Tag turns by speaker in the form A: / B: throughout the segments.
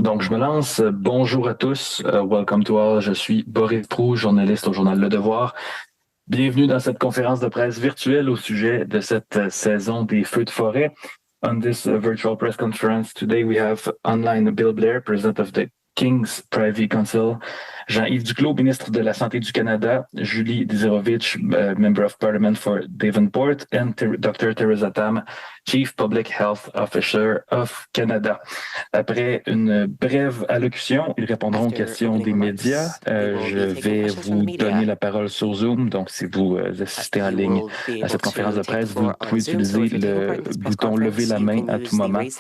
A: Donc, je me lance. Bonjour à tous. Welcome to all. Je suis Boris Proulx, journaliste au journal Le Devoir. Bienvenue dans cette conférence de presse virtuelle au sujet de cette saison des feux de forêt. On this virtual press conference today, we have online Bill Blair, President of the King's Privy Council, Yves-Duclos, ministre de la Santé du Canada, Julie Dzirovich, Member of Parliament for Davenport, and Dr. Teresa Tam, Chief Public Health Officer of Canada. Après une brève allocution, ils répondront aux questions des médias. Je vais vous donner la parole sur Zoom, donc si vous assistez en ligne à cette conférence de presse, vous pouvez utiliser le bouton « Lever la main » à tout moment et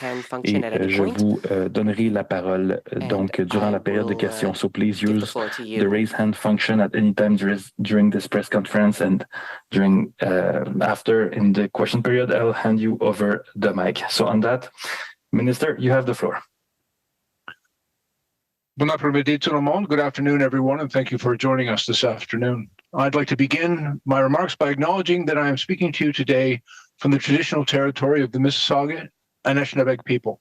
A: je vous donnerai la parole donc durant la période de questions. So please use the raise hand function at any time during this press conference, and during after in the question period, I'll hand you over the mic. So on that, Minister, you have the floor.
B: Bon après-midi tout le monde. Good afternoon, everyone, and thank you for joining us this afternoon. I'd like to begin my remarks by acknowledging that I am speaking to you today from the traditional territory of the Mississauga and Anishinaabe people.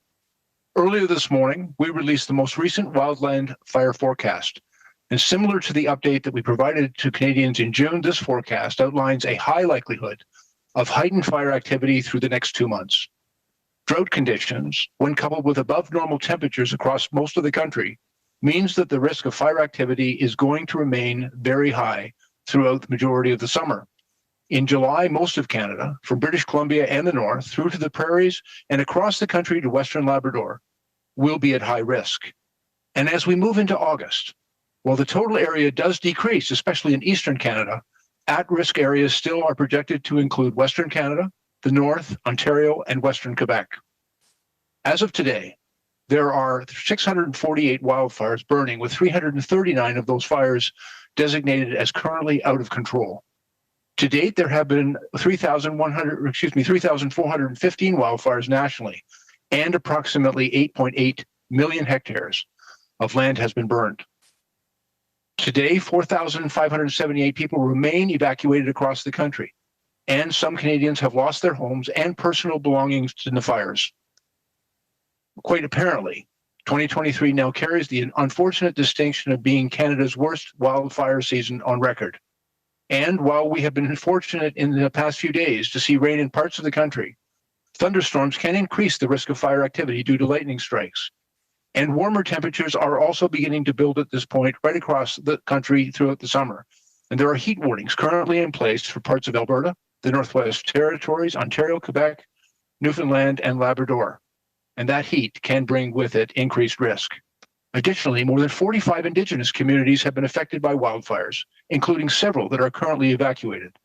B: Earlier this morning, we released the most recent wildland fire forecast. And similar to the update that we provided to Canadians in June, this forecast outlines a high likelihood of heightened fire activity through the next 2 months. Drought conditions, when coupled with above normal temperatures across most of the country, means that the risk of fire activity is going to remain very high throughout the majority of the summer. In July, most of Canada, from British Columbia and the north through to the prairies and across the country to Western Labrador, will be at high risk. And as we move into August, while the total area does decrease, especially in Eastern Canada, at-risk areas still are projected to include Western Canada, the North, Ontario, and Western Quebec. As of today, there are 648 wildfires burning, with 339 of those fires designated as currently out of control. To date, there have been 3,415 wildfires nationally, and approximately 8.8 million hectares of land has been burned. Today, 4,578 people remain evacuated across the country, and some Canadians have lost their homes and personal belongings in the fires. Quite apparently, 2023 now carries the unfortunate distinction of being Canada's worst wildfire season on record. And while we have been fortunate in the past few days to see rain in parts of the country, thunderstorms can increase the risk of fire activity due to lightning strikes. And warmer temperatures are also beginning to build at this point right across the country throughout the summer. And there are heat warnings currently in place for parts of Alberta, the Northwest Territories, Ontario, Quebec, Newfoundland, and Labrador. And that heat can bring with it increased risk. Additionally, more than 45 Indigenous communities have been affected by wildfires, including several that are currently evacuated.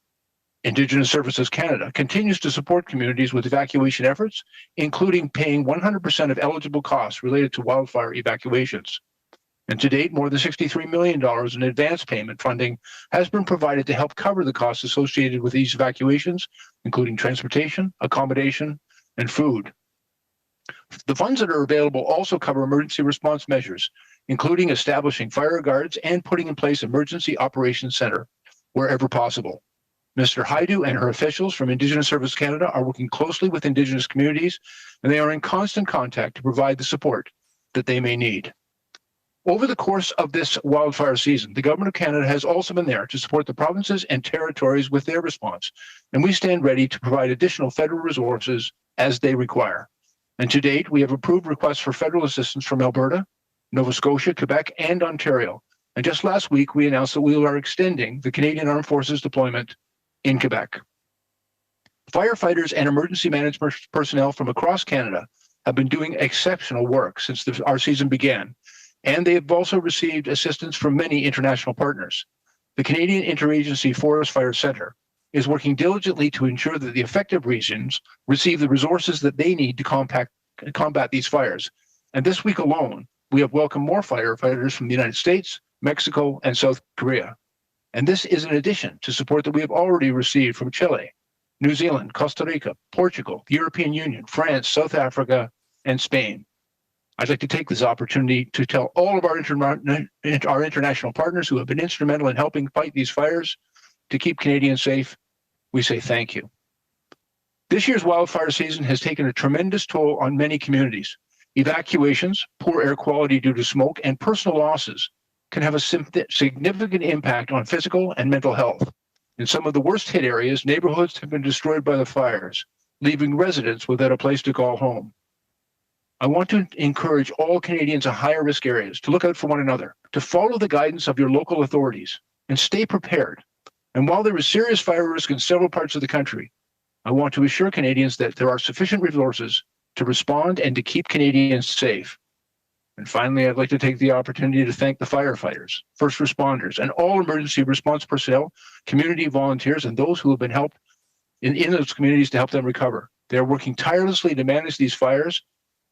B: Indigenous Services Canada continues to support communities with evacuation efforts, including paying 100% of eligible costs related to wildfire evacuations. And to date, more than $63 million in advance payment funding has been provided to help cover the costs associated with these evacuations, including transportation, accommodation, and food. The funds that are available also cover emergency response measures, including establishing fire guards and putting in place emergency operations center wherever possible. Mr. Haidu and her officials from Indigenous Services Canada are working closely with Indigenous communities, and they are in constant contact to provide the support that they may need. Over the course of this wildfire season, the Government of Canada has also been there to support the provinces and territories with their response, and we stand ready to provide additional federal resources as they require. And to date, we have approved requests for federal assistance from Alberta, Nova Scotia, Quebec, and Ontario. And just last week, we announced that we are extending the Canadian Armed Forces deployment in Quebec. Firefighters and emergency management personnel from across Canada have been doing exceptional work since our season began, and they have also received assistance from many international partners. The Canadian Interagency Forest Fire Centre is working diligently to ensure that the affected regions receive the resources that they need to combat these fires. And this week alone, we have welcomed more firefighters from the United States, Mexico, and South Korea. And this is in addition to support that we have already received from Chile, New Zealand, Costa Rica, Portugal, the European Union, France, South Africa, and Spain. I'd like to take this opportunity to tell all of our international partners who have been instrumental in helping fight these fires to keep Canadians safe. We say thank you. This year's wildfire season has taken a tremendous toll on many communities, Evacuations, poor air quality due to smoke, and personal losses can have a significant impact on physical and mental health. In some of the worst hit areas, neighborhoods have been destroyed by the fires, leaving residents without a place to call home. I want to encourage all Canadians in higher risk areas to look out for one another, to follow the guidance of your local authorities, and stay prepared. And while there is serious fire risk in several parts of the country, I want to assure Canadians that there are sufficient resources to respond and to keep Canadians safe. And finally, I'd like to take the opportunity to thank the firefighters, first responders, and all emergency response personnel, community volunteers, and those who have been helped in those communities to help them recover. They're working tirelessly to manage these fires.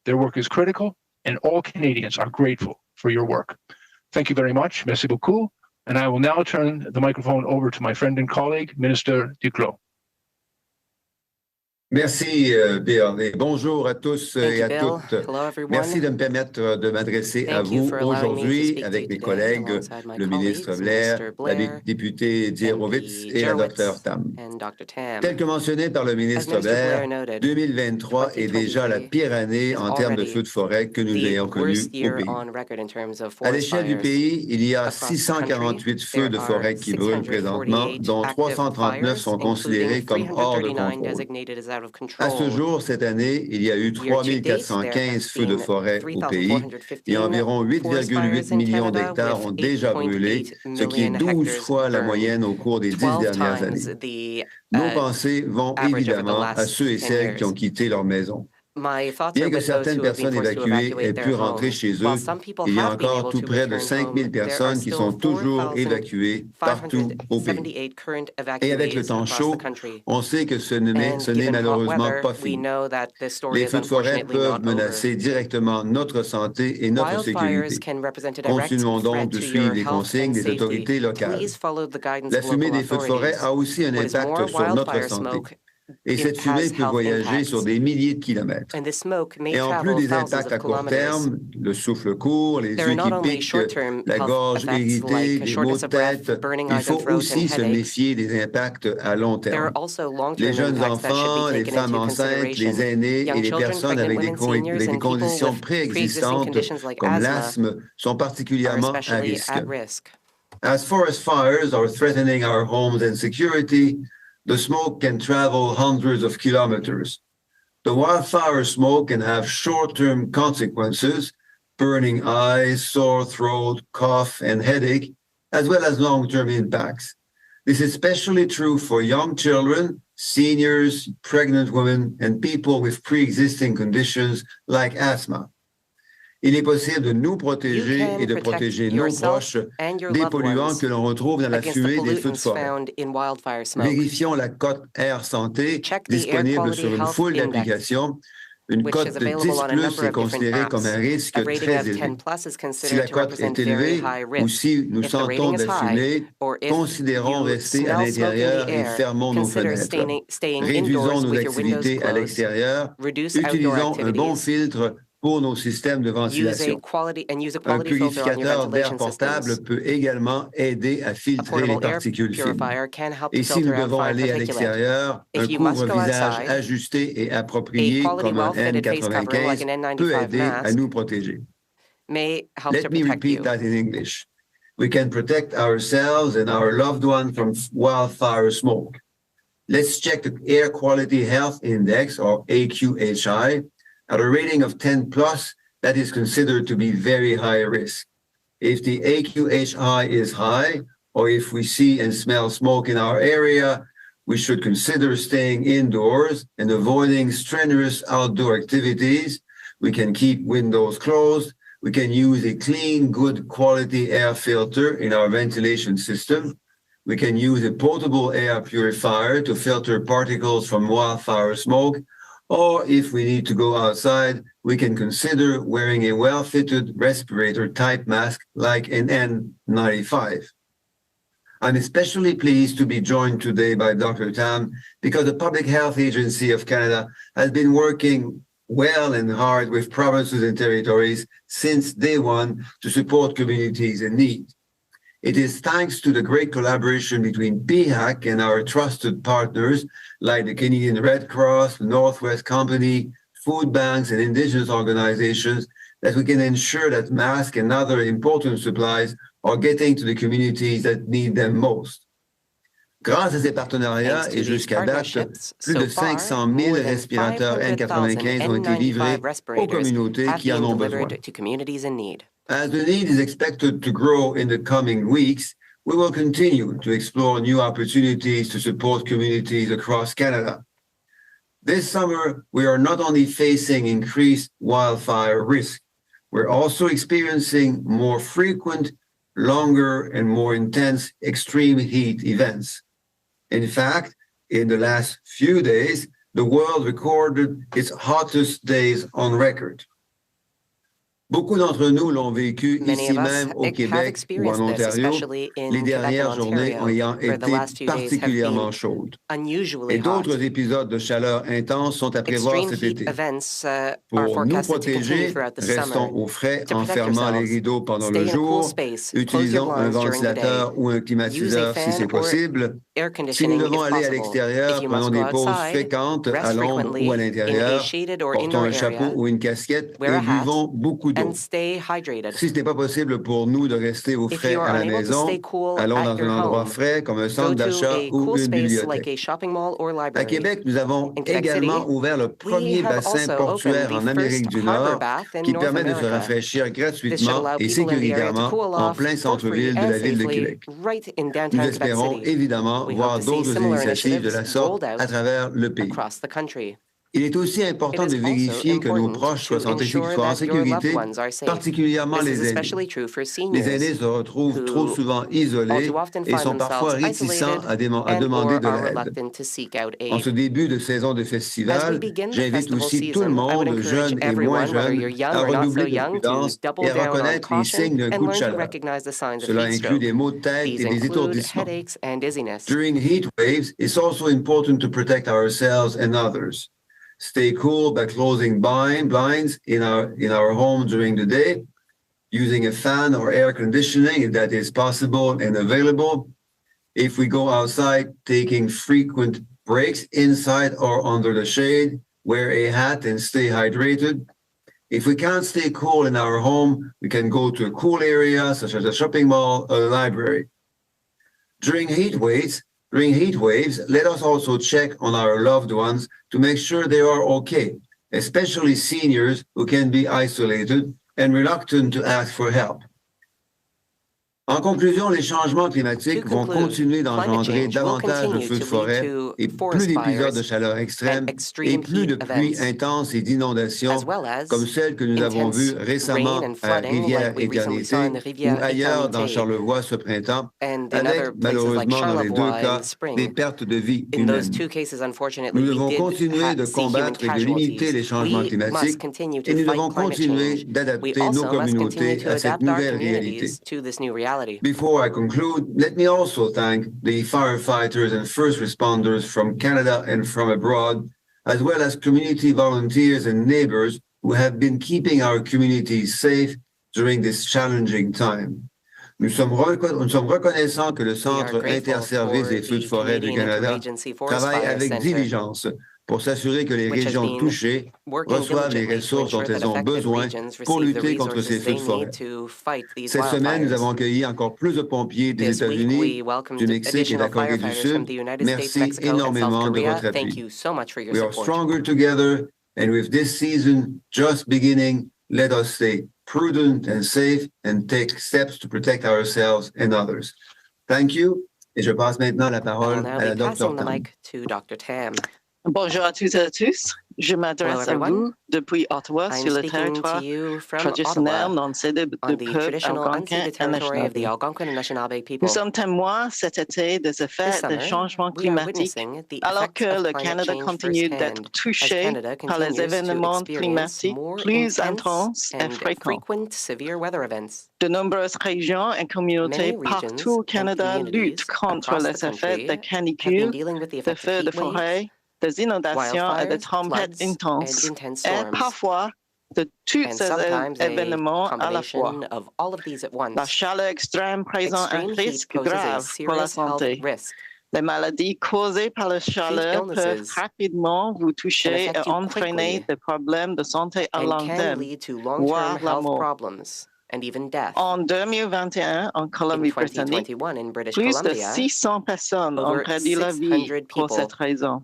B: Their work is critical, and all Canadians are grateful for your work. Thank you very much. Merci beaucoup. And I will now turn the microphone over to my friend and colleague, Minister Duclos.
C: Merci, Bill. Et bonjour à tous et à toutes. Merci de me permettre de m'adresser à vous aujourd'hui avec mes collègues, le ministre Blair, la députée Yves-Duclos et le Dr. Tam. Tel que mentionné par le ministre Blair, 2023 est déjà la pire année en termes de feux de forêt que nous ayons connus au pays. À l'échelle du pays, il y a 648 feux de forêt qui brûlent présentement, dont 339 sont considérés comme hors de contrôle. À ce jour, cette année, il y a eu 3415 feux de forêt au pays et environ 8,8 millions d'hectares ont déjà brûlé, ce qui est 12 fois la moyenne au cours des 10 dernières années. Nos pensées vont évidemment à ceux et celles qui ont quitté leur maison. Bien que certaines personnes évacuées aient pu rentrer chez eux, il y a encore tout près de 5000 personnes qui sont toujours évacuées partout au pays. Et avec le temps chaud, on sait que ce n'est malheureusement pas fini. Les feux de forêt peuvent menacer directement notre santé et notre sécurité. Continuons donc de suivre les consignes des autorités locales. La fumée des feux de forêt a aussi un impact sur notre santé. Et cette fumée peut voyager sur des milliers de kilomètres. Et en plus des impacts à court terme, le souffle court, les yeux qui piquent, la gorge irritée, les maux de tête, il faut aussi se méfier des impacts à long terme. Les jeunes enfants, les femmes enceintes, les aînés et les personnes avec des conditions préexistantes comme l'asthme sont particulièrement à risque. As forest fires are threatening our homes and security, the smoke can travel hundreds of kilometers. The wildfire smoke can have short-term consequences, burning eyes, sore throat, cough, and headache, as well as long-term impacts. This is especially true for young children, seniors, pregnant women, and people with pre-existing conditions like asthma. Il est possible de nous protéger et de protéger nos proches des polluants que l'on retrouve dans la fumée des feux de forêt. Vérifions la cote Air Santé disponible sur une foule d'applications. Une cote de 10+ est considérée comme un risque très élevé. Si la cote est élevée ou si nous sentons de la fumée, considérons rester à l'intérieur et fermons nos fenêtres. Réduisons nos activités à l'extérieur. Utilisons un bon filtre pour nos systèmes de ventilation. Un purificateur d'air portable peut également aider à filtrer les particules fines. Et si nous devons aller à l'extérieur, un couvre-visage ajusté et approprié comme un N95 peut aider à nous protéger. Let me repeat that in English. We can protect ourselves and our loved ones from wildfire smoke. Let's check the Air Quality Health Index, or AQHI, at a rating of 10+, that is considered to be very high risk. If the AQHI is high, or if we see and smell smoke in our area, we should consider staying indoors and avoiding strenuous outdoor activities. We can keep windows closed. We can use a clean, good quality air filter in our ventilation system. We can use a potable air purifier to filter particles from wildfire smoke. Or if we need to go outside, we can consider wearing a well-fitted respirator-type mask like an N95. I'm especially pleased to be joined today by Dr. Tam because the Public Health Agency of Canada has been working well and hard with provinces and territories since day one to support communities in need. It is thanks to the great collaboration between PHAC and our trusted partners like the Canadian Red Cross, the Northwest Company, food banks, and indigenous organizations that we can ensure that masks and other important supplies are getting to the communities that need them most. Grâce à ces partenariats et jusqu'à date, plus de 500 000 respirateurs N95 ont été livrés aux communautés qui en ont besoin. As the need is expected to grow in the coming weeks, we will continue to explore new opportunities to support communities across Canada. This summer, we are not only facing increased wildfire risk, we're also experiencing more frequent, longer, and more intense extreme heat events. In fact, in the last few days, the world recorded its hottest days on record. Beaucoup d'entre nous l'ont vécu ici même au Québec ou en Ontario, les dernières journées ayant été particulièrement chaudes. Et d'autres épisodes de chaleur intense sont à prévoir cet été. Pour nous protéger, restons au frais en fermant les rideaux pendant le jour, utilisons un ventilateur ou un climatiseur si c'est possible. Si nous devons aller à l'extérieur, prenons des pauses fréquentes à l'ombre ou à l'intérieur, portons un chapeau ou une casquette et buvons beaucoup d'eau. Si ce n'est pas possible pour nous de rester au frais à la maison, allons dans un endroit frais comme un centre d'achat ou une bibliothèque. À Québec, nous avons également ouvert le premier bassin portuaire en Amérique du Nord qui permet de se rafraîchir gratuitement et sécuritairement en plein centre-ville de la ville de Québec. Nous espérons évidemment voir d'autres initiatives de la sorte à travers le pays. Il est aussi important de vérifier que nos proches soient en sécurité, particulièrement les aînés. Les aînés se retrouvent trop souvent isolés et sont parfois réticents à demander de l'aide. En ce début de saison de festival, j'invite aussi tout le monde, jeunes et moins jeunes, à redoubler de prudence et à reconnaître les signes d'un coup de chaleur. Cela inclut des maux de tête et des étourdissements. During heat waves, it's also important to protect ourselves and others. Stay cool by closing blinds in our home during the day, using a fan or air conditioning if that is possible and available. If we go outside, taking frequent breaks inside or under the shade, wear a hat and stay hydrated. If we can't stay cool in our home, we can go to a cool area such as a shopping mall or a library. During heat waves, let us also check on our loved ones to make sure they are okay, especially seniors who can be isolated and reluctant to ask for help. En conclusion, les changements climatiques vont continuer d'engendrer davantage de feux de forêt et plus d'épisodes de chaleur extrême et plus de pluies intenses et d'inondations comme celles que nous avons vues récemment à Rivière-Éternité ou ailleurs dans Charlevoix ce printemps, avec malheureusement dans les deux cas des pertes de vie humaines. Nous devons continuer de combattre et de limiter les changements climatiques et nous devons continuer d'adapter nos communautés à cette nouvelle réalité. Before I conclude, let me also thank the firefighters and first responders from Canada and from abroad, as well as community volunteers and neighbors who have been keeping our communities safe during this challenging time. Nous sommes reconnaissants que le Centre interservice des feux de forêt du Canada travaille avec diligence pour s'assurer que les régions touchées reçoivent les ressources dont elles ont besoin pour lutter contre ces feux de forêt. Cette semaine, nous avons accueilli encore plus de pompiers des États-Unis, du Mexique et de la Corée du Sud. Merci énormément de votre appui. We are stronger together, and with this season just beginning, let us stay prudent and safe and take steps to protect ourselves and others. Thank you. Et je passe maintenant la parole à la Dr. Tam.
D: Bonjour à tous et à tous. Je m'adresse à vous depuis Ottawa sur le territoire traditionnel non cédé du peuple algonquin Anishinaabe. Nous sommes témoins cet été des effets des changements climatiques alors que le Canada continue d'être touché par les événements climatiques plus intenses et fréquents. De nombreuses régions et communautés partout au Canada luttent contre les effets des canicules, des feux de forêt, des inondations et des tempêtes intenses, et parfois de tous ces événements à la fois. La chaleur extrême présente un risque grave pour la santé. Les maladies causées par la chaleur peuvent rapidement vous toucher et entraîner des problèmes de santé à long terme, voire la mort. En 2021, en Colombie-Britannique, plus de 600 personnes ont perdu la vie pour cette raison.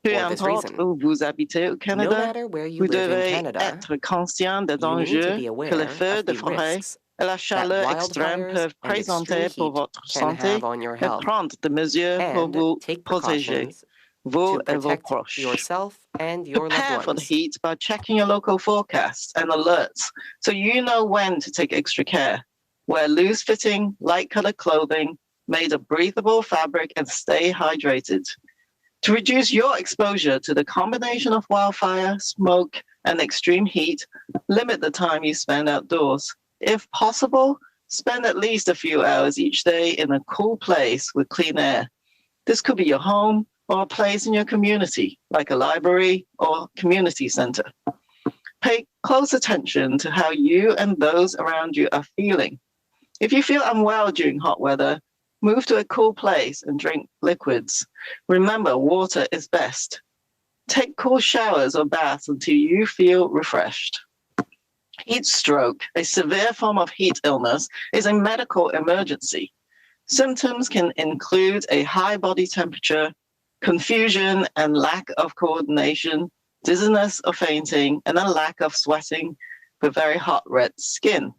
D: Peu importe où vous habitez au Canada, vous devez être conscient des enjeux que les feux de forêt et la chaleur extrême peuvent présenter pour votre santé et prendre des mesures pour vous protéger, vous et vos proches. Prepare for the heat by checking your local forecasts and alerts so you know when to take extra care. Wear loose-fitting, light-colored clothing made of breathable fabric and stay hydrated. To reduce your exposure to the combination of wildfire, smoke, and extreme heat, limit the time you spend outdoors. If possible, spend at least a few hours each day in a cool place with clean air. This could be your home or a place in your community, like a library or community center. Pay close attention to how you and those around you are feeling. If you feel unwell during hot weather, move to a cool place and drink liquids. Remember, water is best. Take cool showers or baths until you feel refreshed. Heat stroke, a severe form of heat illness, is a medical emergency. Symptoms can include a high body temperature, confusion and lack of coordination, dizziness or fainting, and a lack of sweating with very hot red skin.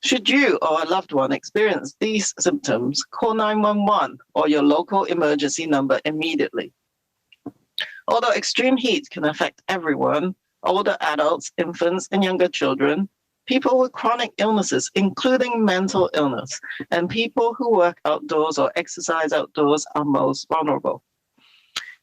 D: Should you or a loved one experience these symptoms, call 911 or your local emergency number immediately. Although extreme heat can affect everyone, older adults, infants, and younger children, people with chronic illnesses, including mental illness, and people who work outdoors or exercise outdoors are most vulnerable.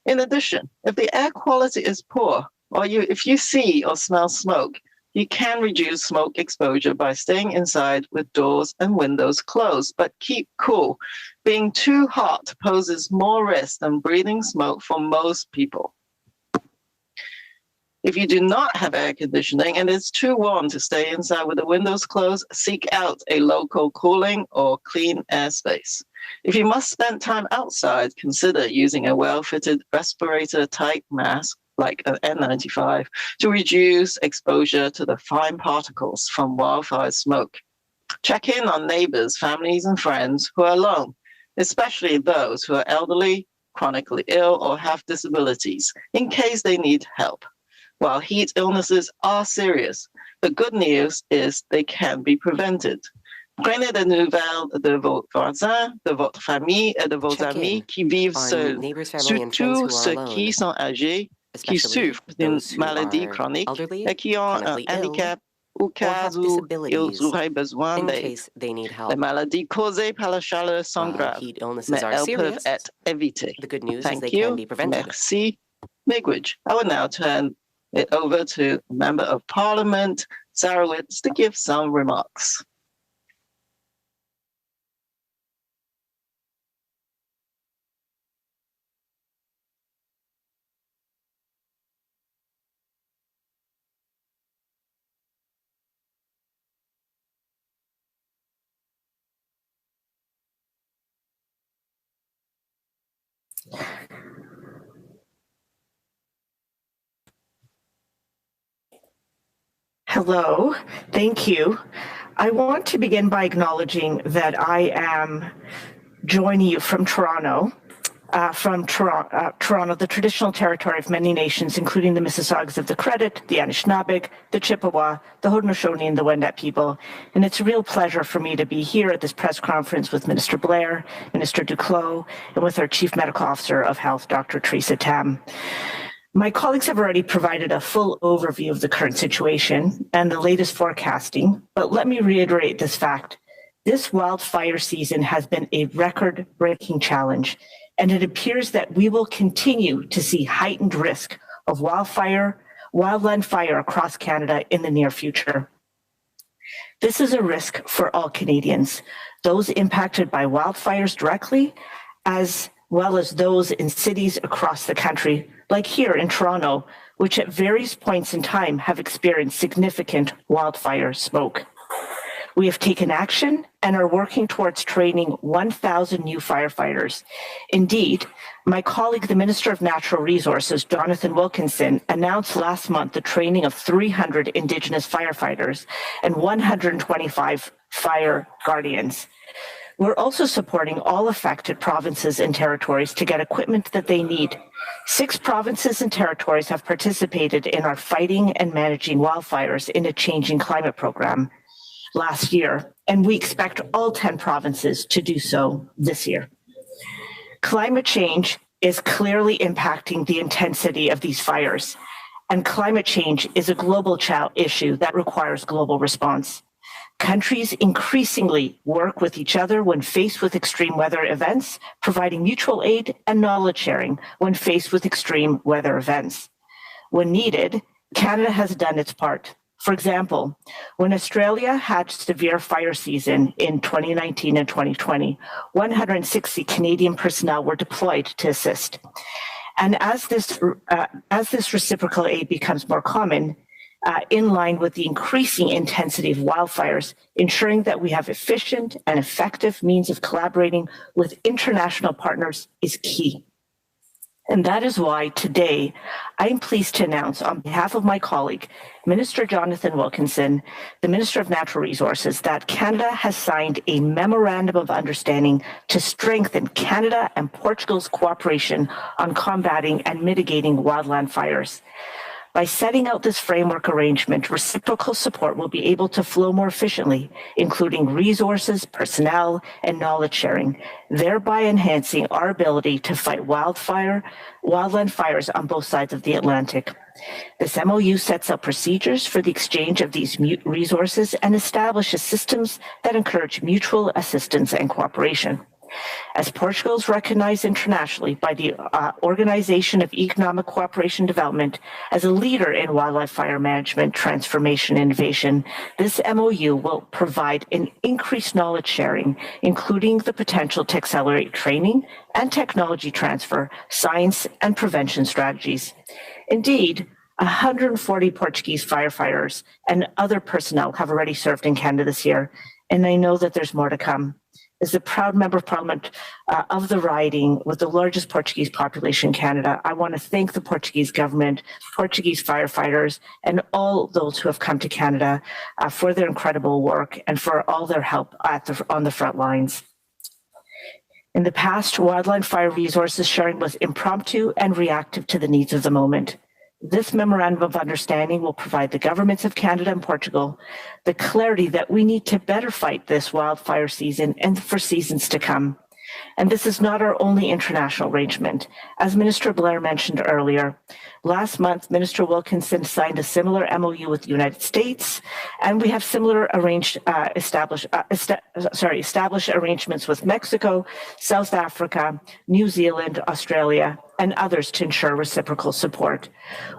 D: In addition, if the air quality is poor, or if you see or smell smoke, you can reduce smoke exposure by staying inside with doors and windows closed, but keep cool. Being too hot poses more risk than breathing smoke for most people. If you do not have air conditioning and it's too warm to stay inside with the windows closed, seek out a local cooling or clean airspace. If you must spend time outside, consider using a well-fitted respirator-type mask like an N95 to reduce exposure to the fine particles from wildfire smoke. Check in on neighbors, families, and friends who are alone, especially those who are elderly, chronically ill, or have disabilities, in case they need help. While heat illnesses are serious, the good news is they can be prevented. Prenez des nouvelles de vos voisins, de votre famille et de vos amis qui vivent seuls, surtout ceux qui sont âgés, qui souffrent d'une maladie chronique et qui ont un handicap au cas où ils auraient besoin d'aide. Les maladies causées par la chaleur sont graves, mais elles peuvent être évitées. Thank you. Merci. Miigwech. I will now turn it over to Member of Parliament, Sarowitz, to give some remarks.
E: Hello, thank you. I want to begin by acknowledging that I am joining you from Toronto, the traditional territory of many nations, including the Mississaugas of the Credit, the Anishinaabe, the Chippewa, the Haudenosaunee, and the Wendat people. And it's a real pleasure for me to be here at this press conference with Minister Blair, Minister Yves-Duclos, and with our Chief Medical Officer of Health, Dr. Theresa Tam. My colleagues have already provided a full overview of the current situation and the latest forecasting, but let me reiterate this fact. This wildfire season has been a record-breaking challenge, and it appears that we will continue to see heightened risk of wildland fire across Canada in the near future. This is a risk for all Canadians, those impacted by wildfires directly, as well as those in cities across the country, like here in Toronto, which at various points in time have experienced significant wildfire smoke. We have taken action and are working towards training 1,000 new firefighters. Indeed, my colleague, the Minister of Natural Resources, Jonathan Wilkinson, announced last month the training of 300 Indigenous firefighters and 125 fire guardians. We're also supporting all affected provinces and territories to get equipment that they need. 6 provinces and territories have participated in our Fighting and Managing Wildfires in a Changing Climate program last year, and we expect all 10 provinces to do so this year. Climate change is clearly impacting the intensity of these fires, and climate change is a global issue that requires global response. Countries increasingly work with each other when faced with extreme weather events, providing mutual aid and knowledge sharing when faced with extreme weather events. When needed, Canada has done its part. For example, when Australia had severe fire season in 2019 and 2020, 160 Canadian personnel were deployed to assist. And as this reciprocal aid becomes more common, in line with the increasing intensity of wildfires, ensuring that we have efficient and effective means of collaborating with international partners is key. And that is why today I am pleased to announce on behalf of my colleague, Minister Jonathan Wilkinson, the Minister of Natural Resources, that Canada has signed a Memorandum of Understanding to strengthen Canada and Portugal's cooperation on combating and mitigating wildland fires. By setting out this framework arrangement, reciprocal support will be able to flow more efficiently, including resources, personnel, and knowledge sharing, thereby enhancing our ability to fight wildland fires on both sides of the Atlantic. This MOU sets up procedures for the exchange of these resources and establishes systems that encourage mutual assistance and cooperation. As Portugal is recognized internationally by the Organization of Economic Cooperation and Development as a leader in wildlife fire management, transformation, and innovation, this MOU will provide an increased knowledge sharing, including the potential to accelerate training and technology transfer, science, and prevention strategies. Indeed, 140 Portuguese firefighters and other personnel have already served in Canada this year, and I know that there's more to come. As the proud member of Parliament of the riding with the largest Portuguese population in Canada, I want to thank the Portuguese government, Portuguese firefighters, and all those who have come to Canada for their incredible work and for all their help on the front lines. In the past, wildland fire resources sharing was impromptu and reactive to the needs of the moment. This Memorandum of Understanding will provide the governments of Canada and Portugal the clarity that we need to better fight this wildfire season and for seasons to come. And this is not our only international arrangement. As Minister Blair mentioned earlier, last month, Minister Wilkinson signed a similar MOU with the United States, and we have similar established arrangements with Mexico, South Africa, New Zealand, Australia, and others to ensure reciprocal support.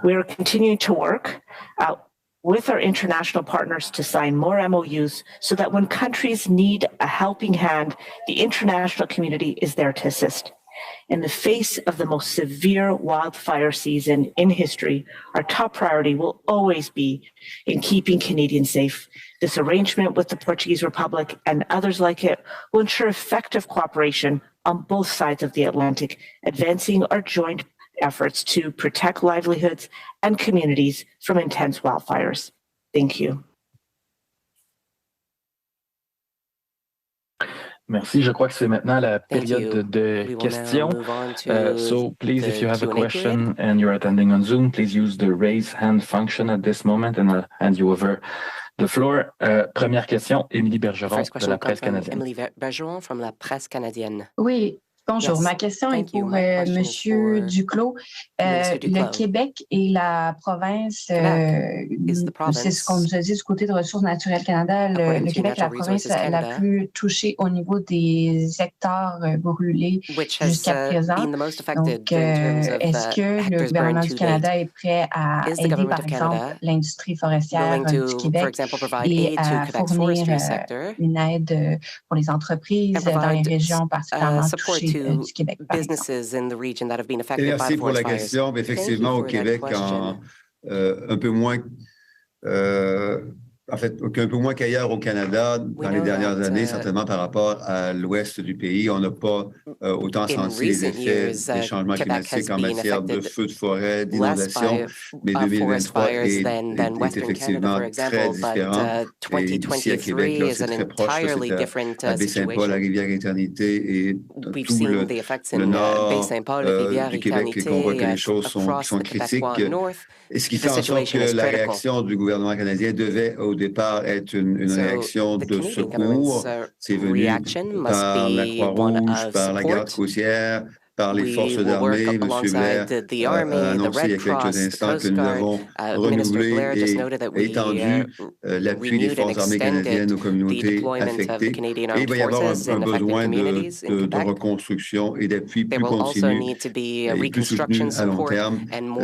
E: We are continuing to work with our international partners to sign more MOUs so that when countries need a helping hand, the international community is there to assist. In the face of the most severe wildfire season in history, our top priority will always be in keeping Canadians safe. This arrangement with the Portuguese Republic and others like it will ensure effective cooperation on both sides of the Atlantic, advancing our joint efforts to protect livelihoods and communities from intense wildfires. Thank you.
A: Merci. Je crois que c'est maintenant la période de questions. So please, if you have a question and you're attending on Zoom, please use the raise hand function at this moment and I'll hand you over the floor. Première question, Émilie Bergeron de la Presse canadienne.
F: Émilie Bergeron from la Presse canadienne.
G: Oui. Bonjour, ma question est pour M. Duclos. Le Québec et la province, c'est ce qu'on nous a dit du côté de Ressources naturelles Canada, le Québec est la province la plus touchée au niveau des hectares brûlés jusqu'à présent. Donc, est-ce que le gouvernement du Canada est prêt à aider, par exemple, l'industrie forestière du Québec et à fournir une aide pour les entreprises dans les régions particulièrement touchées du Québec,
F: businesses in the region that have been affected by
C: Merci
F: the
C: pour la
F: fires.
C: question. Effectivement, au Québec, un peu moins en fait, un peu moins qu'ailleurs au Canada dans les dernières années, certainement par rapport à l'ouest du pays. On n'a pas autant senti les effets des changements climatiques en matière de feux de forêt, d'inondations, mais 2023 est effectivement très différent. Et ici à Québec, c'est très proche, c'est à Baie-Saint-Paul, la Rivière-Éternité et tout le nord du Québec qu'on voit que les choses sont critiques. Et ce qui fait en sorte que la réaction du gouvernement canadien devait au départ être une réaction de secours. C'est venu par la Croix-Rouge, par la garde côtière, par les forces armées. M. Blair a annoncé il y a quelques instants que nous avons renouvelé et étendu l'appui des forces armées canadiennes aux communautés affectées. Et il va y avoir un besoin de reconstruction et d'appui plus continu et plus soutenu à long terme.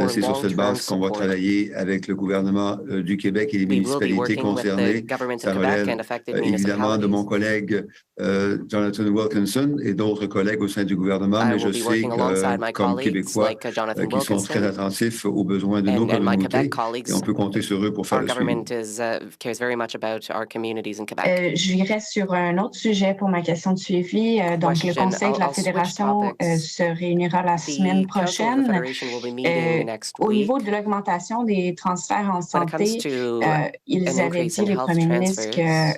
C: C'est sur cette base qu'on va travailler avec le gouvernement du Québec et les municipalités concernées. Ça relève évidemment de mon collègue Jonathan Wilkinson et d'autres collègues au sein du gouvernement, mais je sais que, comme Québécois, qui sont très attentifs aux besoins de nos communautés, et on peut compter sur eux pour faire le suivi.
G: J'irai sur un autre sujet pour ma question de suivi. Donc, le Conseil de la Fédération se réunira la semaine prochaine. Au niveau de l'augmentation des transferts en santé, ils avaient dit, les premiers ministres, que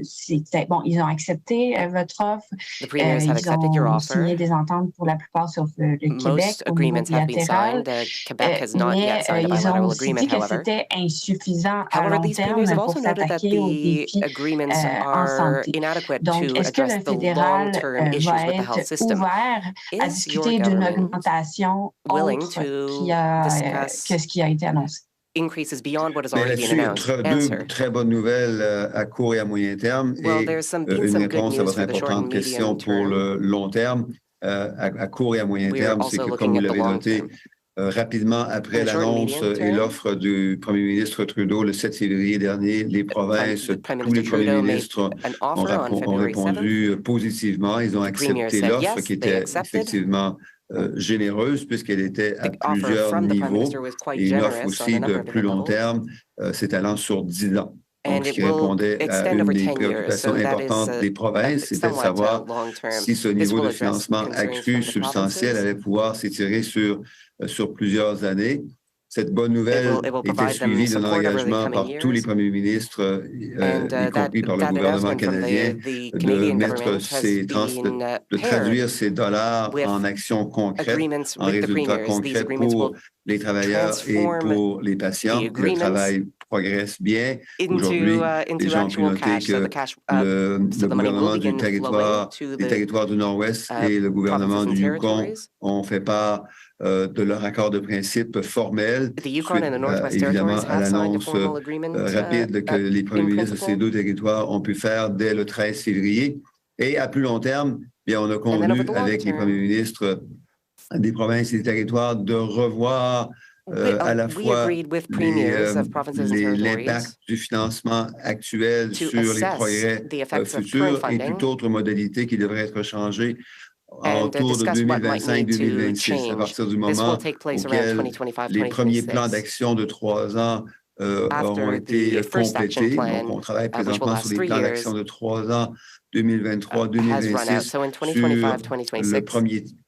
G: c'était bon, ils ont accepté votre offre. Ils ont signé des ententes pour la plupart sauf le Québec au niveau bilatéral. Mais ils ont aussi dit que c'était insuffisant à long terme pour s'attaquer aux défis en santé. Donc, est-ce que le fédéral va être ouvert à discuter d'une augmentation autre que ce qui a été annoncé?
C: Deux très bonnes nouvelles à court et à moyen terme et une réponse à votre importante question pour le long terme. À court et à moyen terme, c'est que, comme vous l'avez noté, rapidement après l'annonce et l'offre du premier ministre Trudeau le 7 février dernier, les provinces, tous les premiers ministres ont répondu positivement. Ils ont accepté l'offre qui était effectivement généreuse puisqu'elle était à plusieurs niveaux et une offre aussi de plus long terme s'étalant sur 10 ans. Donc, ce qui répondait à une des préoccupations importantes des provinces, c'était de savoir si ce niveau de financement accru substantiel allait pouvoir s'étirer sur plusieurs années. Cette bonne nouvelle était suivie d'un engagement par tous les premiers ministres, y compris par le gouvernement canadien, de traduire ces dollars en actions concrètes, en résultats concrets pour les travailleurs et pour les patients. Le travail progresse bien. Aujourd'hui, les gens ont pu noter que le gouvernement du territoire du Nord-Ouest et le gouvernement du Yukon ont fait part de leur accord de principe formel, suite évidemment à l'annonce rapide que les premiers ministres de ces deux territoires ont pu faire dès le 13 février. Et à plus long terme, bien, on a convenu avec les premiers ministres des provinces et des territoires de revoir à la fois l'impact du financement actuel sur les progrès futurs et toute autre modalité qui devrait être changée autour de 2025-2026, à partir du moment auquel les premiers plans d'action de 3 ans auront été complétés. Donc, on travaille présentement sur les plans d'action de 3 ans 2023-2026 sur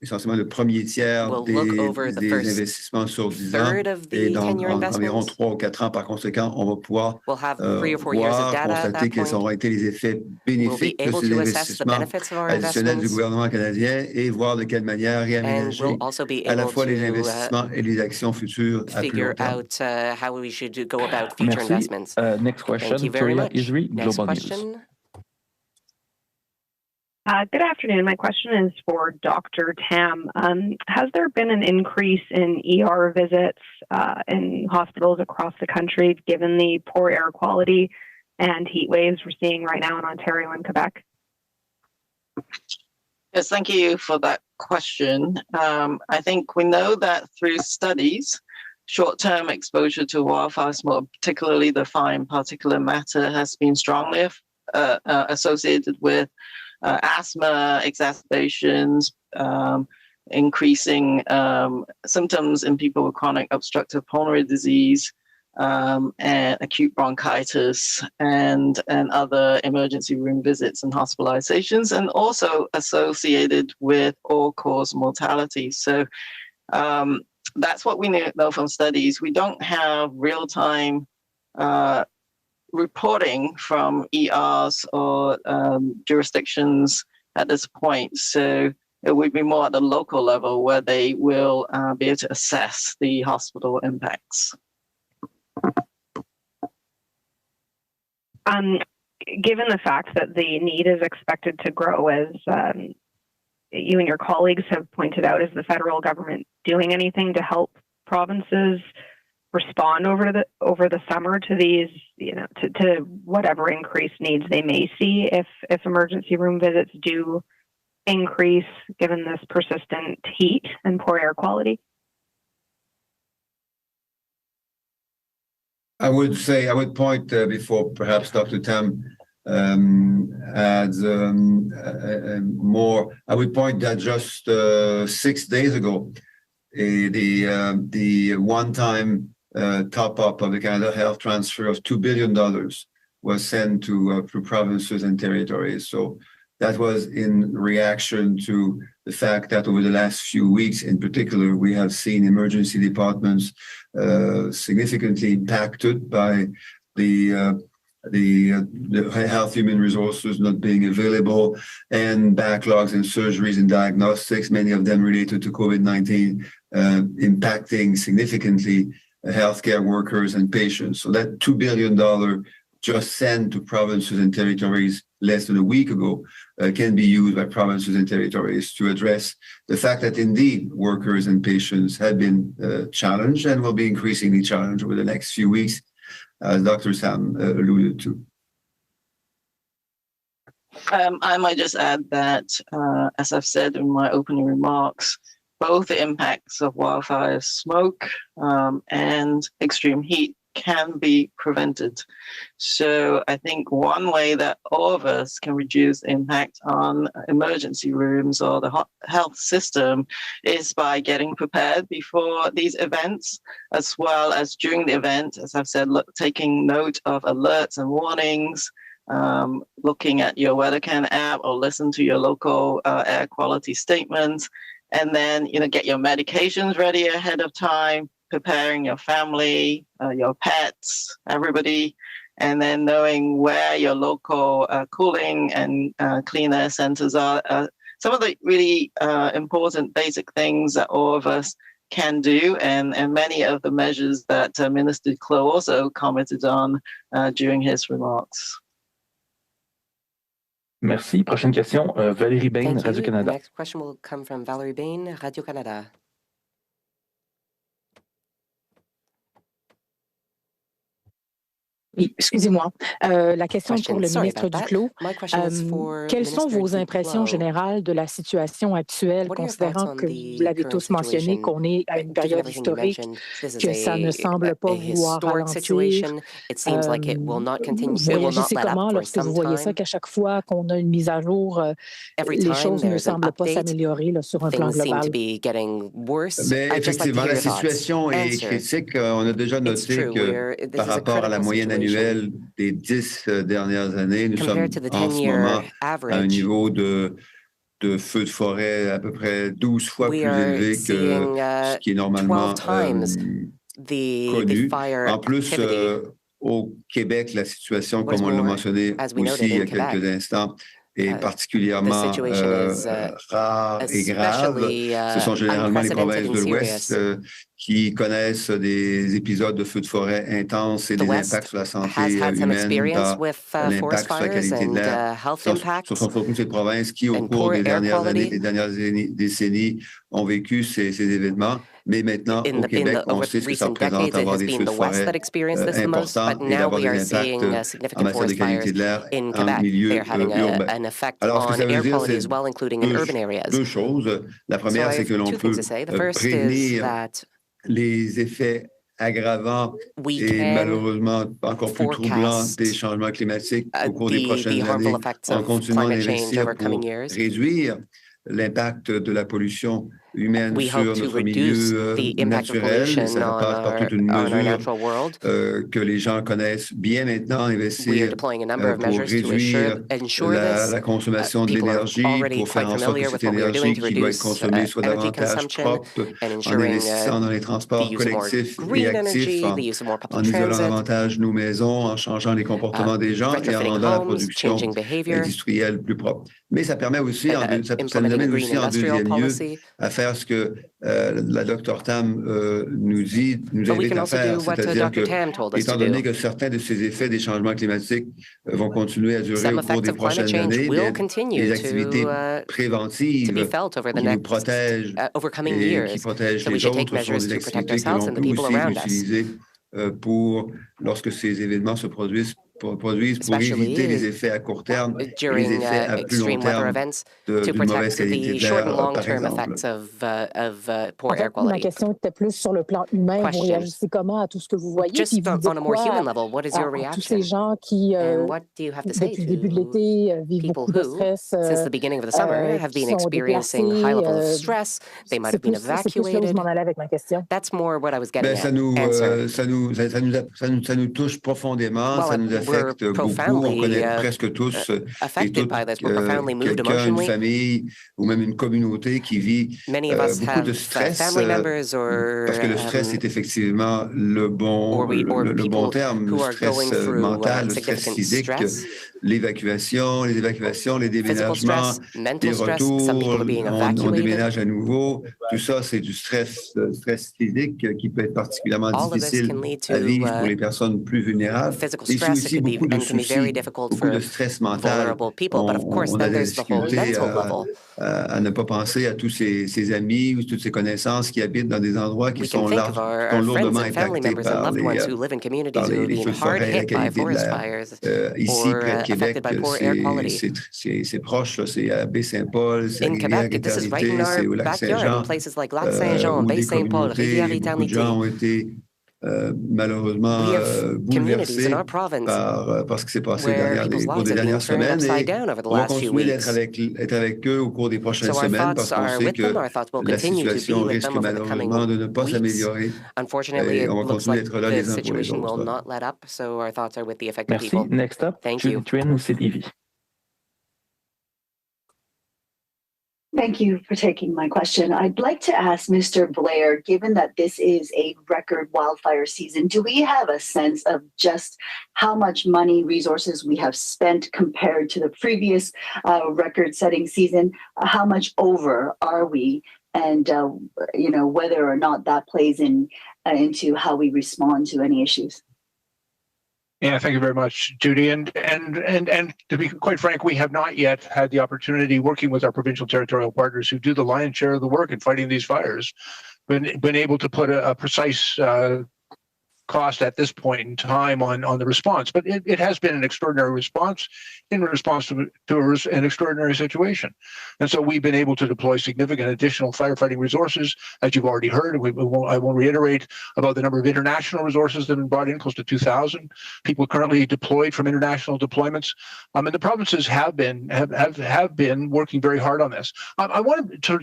C: essentiellement le premier tiers des investissements sur 10 ans. Et donc, en environ 3 ou 4 ans, par conséquent, on va pouvoir constater quels auront été les effets bénéfiques de ces investissements additionnels du gouvernement canadien et voir de quelle manière réaménager à la fois les investissements et les actions futures à plus long terme.
A: Merci. Next question, Victoria Isri, Global News.
H: Good afternoon. My question is for Dr. Tam. Has there been an increase in ER visits in hospitals across the country given the poor air quality and heat waves we're seeing right now in Ontario and Quebec?
D: Yes, thank you for that question. I think we know that through studies, short-term exposure to wildfires, more particularly the fine particulate matter, has been strongly associated with asthma exacerbations, increasing symptoms in people with chronic obstructive pulmonary disease, and acute bronchitis and other emergency room visits and hospitalizations, and also associated with all-cause mortality. So that's what we know from studies. We don't have real-time reporting from ERs or jurisdictions at this point. So it would be more at the local level where they will be able to assess the hospital impacts.
H: Given the fact that the need is expected to grow, as you and your colleagues have pointed out, is the federal government doing anything to help provinces respond over the summer to these, to whatever increased needs they may see if emergency room visits do increase given this persistent heat and poor air quality?
C: I would point before perhaps Dr. Tam adds more. I would point that just 6 days ago, the one-time top-up of the Canada Health transfer of $2 billion was sent to provinces and territories. So that was in reaction to the fact that over the last few weeks, in particular, we have seen emergency departments significantly impacted by the health human resources not being available and backlogs in surgeries and diagnostics, many of them related to COVID-19, impacting significantly healthcare workers and patients. So that $2 billion just sent to provinces and territories less than a week ago can be used by provinces and territories to address the fact that indeed workers and patients have been challenged and will be increasingly challenged over the next few weeks, as Dr. Sam alluded to.
D: I might just add that, as I've said in my opening remarks, both the impacts of wildfire smoke and extreme heat can be prevented. So I think one way that all of us can reduce the impact on emergency rooms or the health system is by getting prepared before these events, as well as during the event, as I've said, taking note of alerts and warnings, looking at your WeatherCan app or listen to your local air quality statements, and then get your medications ready ahead of time, preparing your family, your pets, everybody, and then knowing where your local cooling and clean air centers are. Some of the really important basic things that all of us can do, and many of the measures that Minister Yves-Duclos also commented on during his remarks.
A: Merci. Prochaine question, Valérie Bain, Radio-Canada.
F: The next question will come from Valérie Bain, Radio-Canada.
I: Excusez-moi. La question pour le ministre Duclos. Quelles sont vos impressions générales de la situation actuelle, considérant que vous l'avez tous mentionné, qu'on est à une période historique, que ça ne semble pas vouloir ralentir? Vous réagissez comment lorsque vous voyez ça, qu'à chaque fois qu'on a une mise à jour, les choses ne semblent pas s'améliorer sur un plan global?
C: Mais effectivement, la situation est critique. On a déjà noté que par rapport à la moyenne annuelle des 10 dernières années, nous sommes en ce moment à un niveau de feux de forêt à peu près 12 fois plus élevé que ce qui est normalement connu. En plus, au Québec, la situation, comme on l'a mentionné aussi il y a quelques instants, est particulièrement rare et grave. Ce sont généralement les provinces de l'Ouest qui connaissent des épisodes de feux de forêt intenses et des impacts sur la santé humaine par l'impact sur la qualité de l'air. Ce sont surtout ces provinces qui, au cours des dernières années, des dernières décennies, ont vécu ces événements. Mais maintenant, au Québec, on sait ce que ça représente d'avoir des feux de forêt importants et d'avoir des impacts en matière de qualité de l'air en milieu urbain. Alors, ce que ça veut dire, c'est deux choses. La première, c'est que l'on peut prévenir les effets aggravants et malheureusement encore plus troublants des changements climatiques au cours des prochaines années en continuant d'investir pour réduire l'impact de la pollution humaine sur notre milieu naturel. Ça passe par toute une mesure que les gens connaissent bien maintenant, investir pour réduire la consommation de l'énergie, pour faire en sorte que cette énergie qui doit être consommée soit davantage propre, en investissant dans les transports collectifs et actifs, en isolant davantage nos maisons, en changeant les comportements des gens et en rendant la production industrielle plus propre. Mais ça permet aussi, ça nous amène aussi en deuxième lieu à faire ce que la Dr Tam nous invite à faire, c'est-à-dire que, étant donné que certains de ces effets des changements climatiques vont continuer à durer au cours des prochaines années, les activités préventives qui nous protègent et qui protègent les autres sont des activités que l'on peut aussi utiliser pour, lorsque ces événements se produisent, pour éviter les effets à court terme et les effets à plus long terme d'une mauvaise qualité de l'air, par exemple.
I: En fait, ma question était plus sur le plan humain. Vous réagissez comment à tout ce que vous voyez? Puis vous dites quoi à tous ces gens qui, depuis le début de l'été, vivent beaucoup de stress, qui sont déplacés? C'est plus là où je m'en allais avec ma question.
C: Ça nous touche profondément, ça nous affecte beaucoup. On connaît presque tous et toutes quelqu'un, une famille ou même une communauté qui vit beaucoup de stress, parce que le stress est effectivement le bon terme, le stress mental, le stress physique, l'évacuation, les déménagements, les retours, on déménage à nouveau. Tout ça, c'est du stress physique qui peut être particulièrement difficile à vivre pour les personnes plus vulnérables. Et c'est aussi beaucoup de soucis, beaucoup de stress mental. On a des difficultés à ne pas penser à tous ses amis ou toutes ses connaissances qui habitent dans des endroits qui sont lourdement impactés par les feux de forêt et la qualité de l'air. Ici, près de Québec, c'est proche, c'est à Baie-Saint-Paul, c'est à Rivière-Éternité, c'est au Lac-Saint-Jean, où des communautés, beaucoup de gens ont été malheureusement bouleversés par ce qui s'est passé au cours des dernières semaines. Et on va continuer d'être avec eux au cours des prochaines semaines parce qu'on sait que la situation risque malheureusement de ne pas s'améliorer. Et on va continuer d'être là les uns pour les autres.
A: Merci. Next up, Judy Twin, c'est Ivy.
J: Thank you for taking my question. I'd like to ask Mr. Blair, given that this is a record wildfire season, do we have a sense of just how much money, resources we have spent compared to the previous record-setting season? How much over are we? And, whether or not that plays into how we respond to any issues?
B: Yeah, thank you very much, Judy. And to be quite frank, we have not yet had the opportunity, working with our provincial territorial partners who do the lion's share of the work in fighting these fires, been able to put a precise cost at this point in time on the response. But it has been an extraordinary response in response to an extraordinary situation. And so we've been able to deploy significant additional firefighting resources, as you've already heard. I won't reiterate about the number of international resources that have been brought in, close to 2,000 people currently deployed from international deployments. And the provinces have been working very hard on this. I wanted to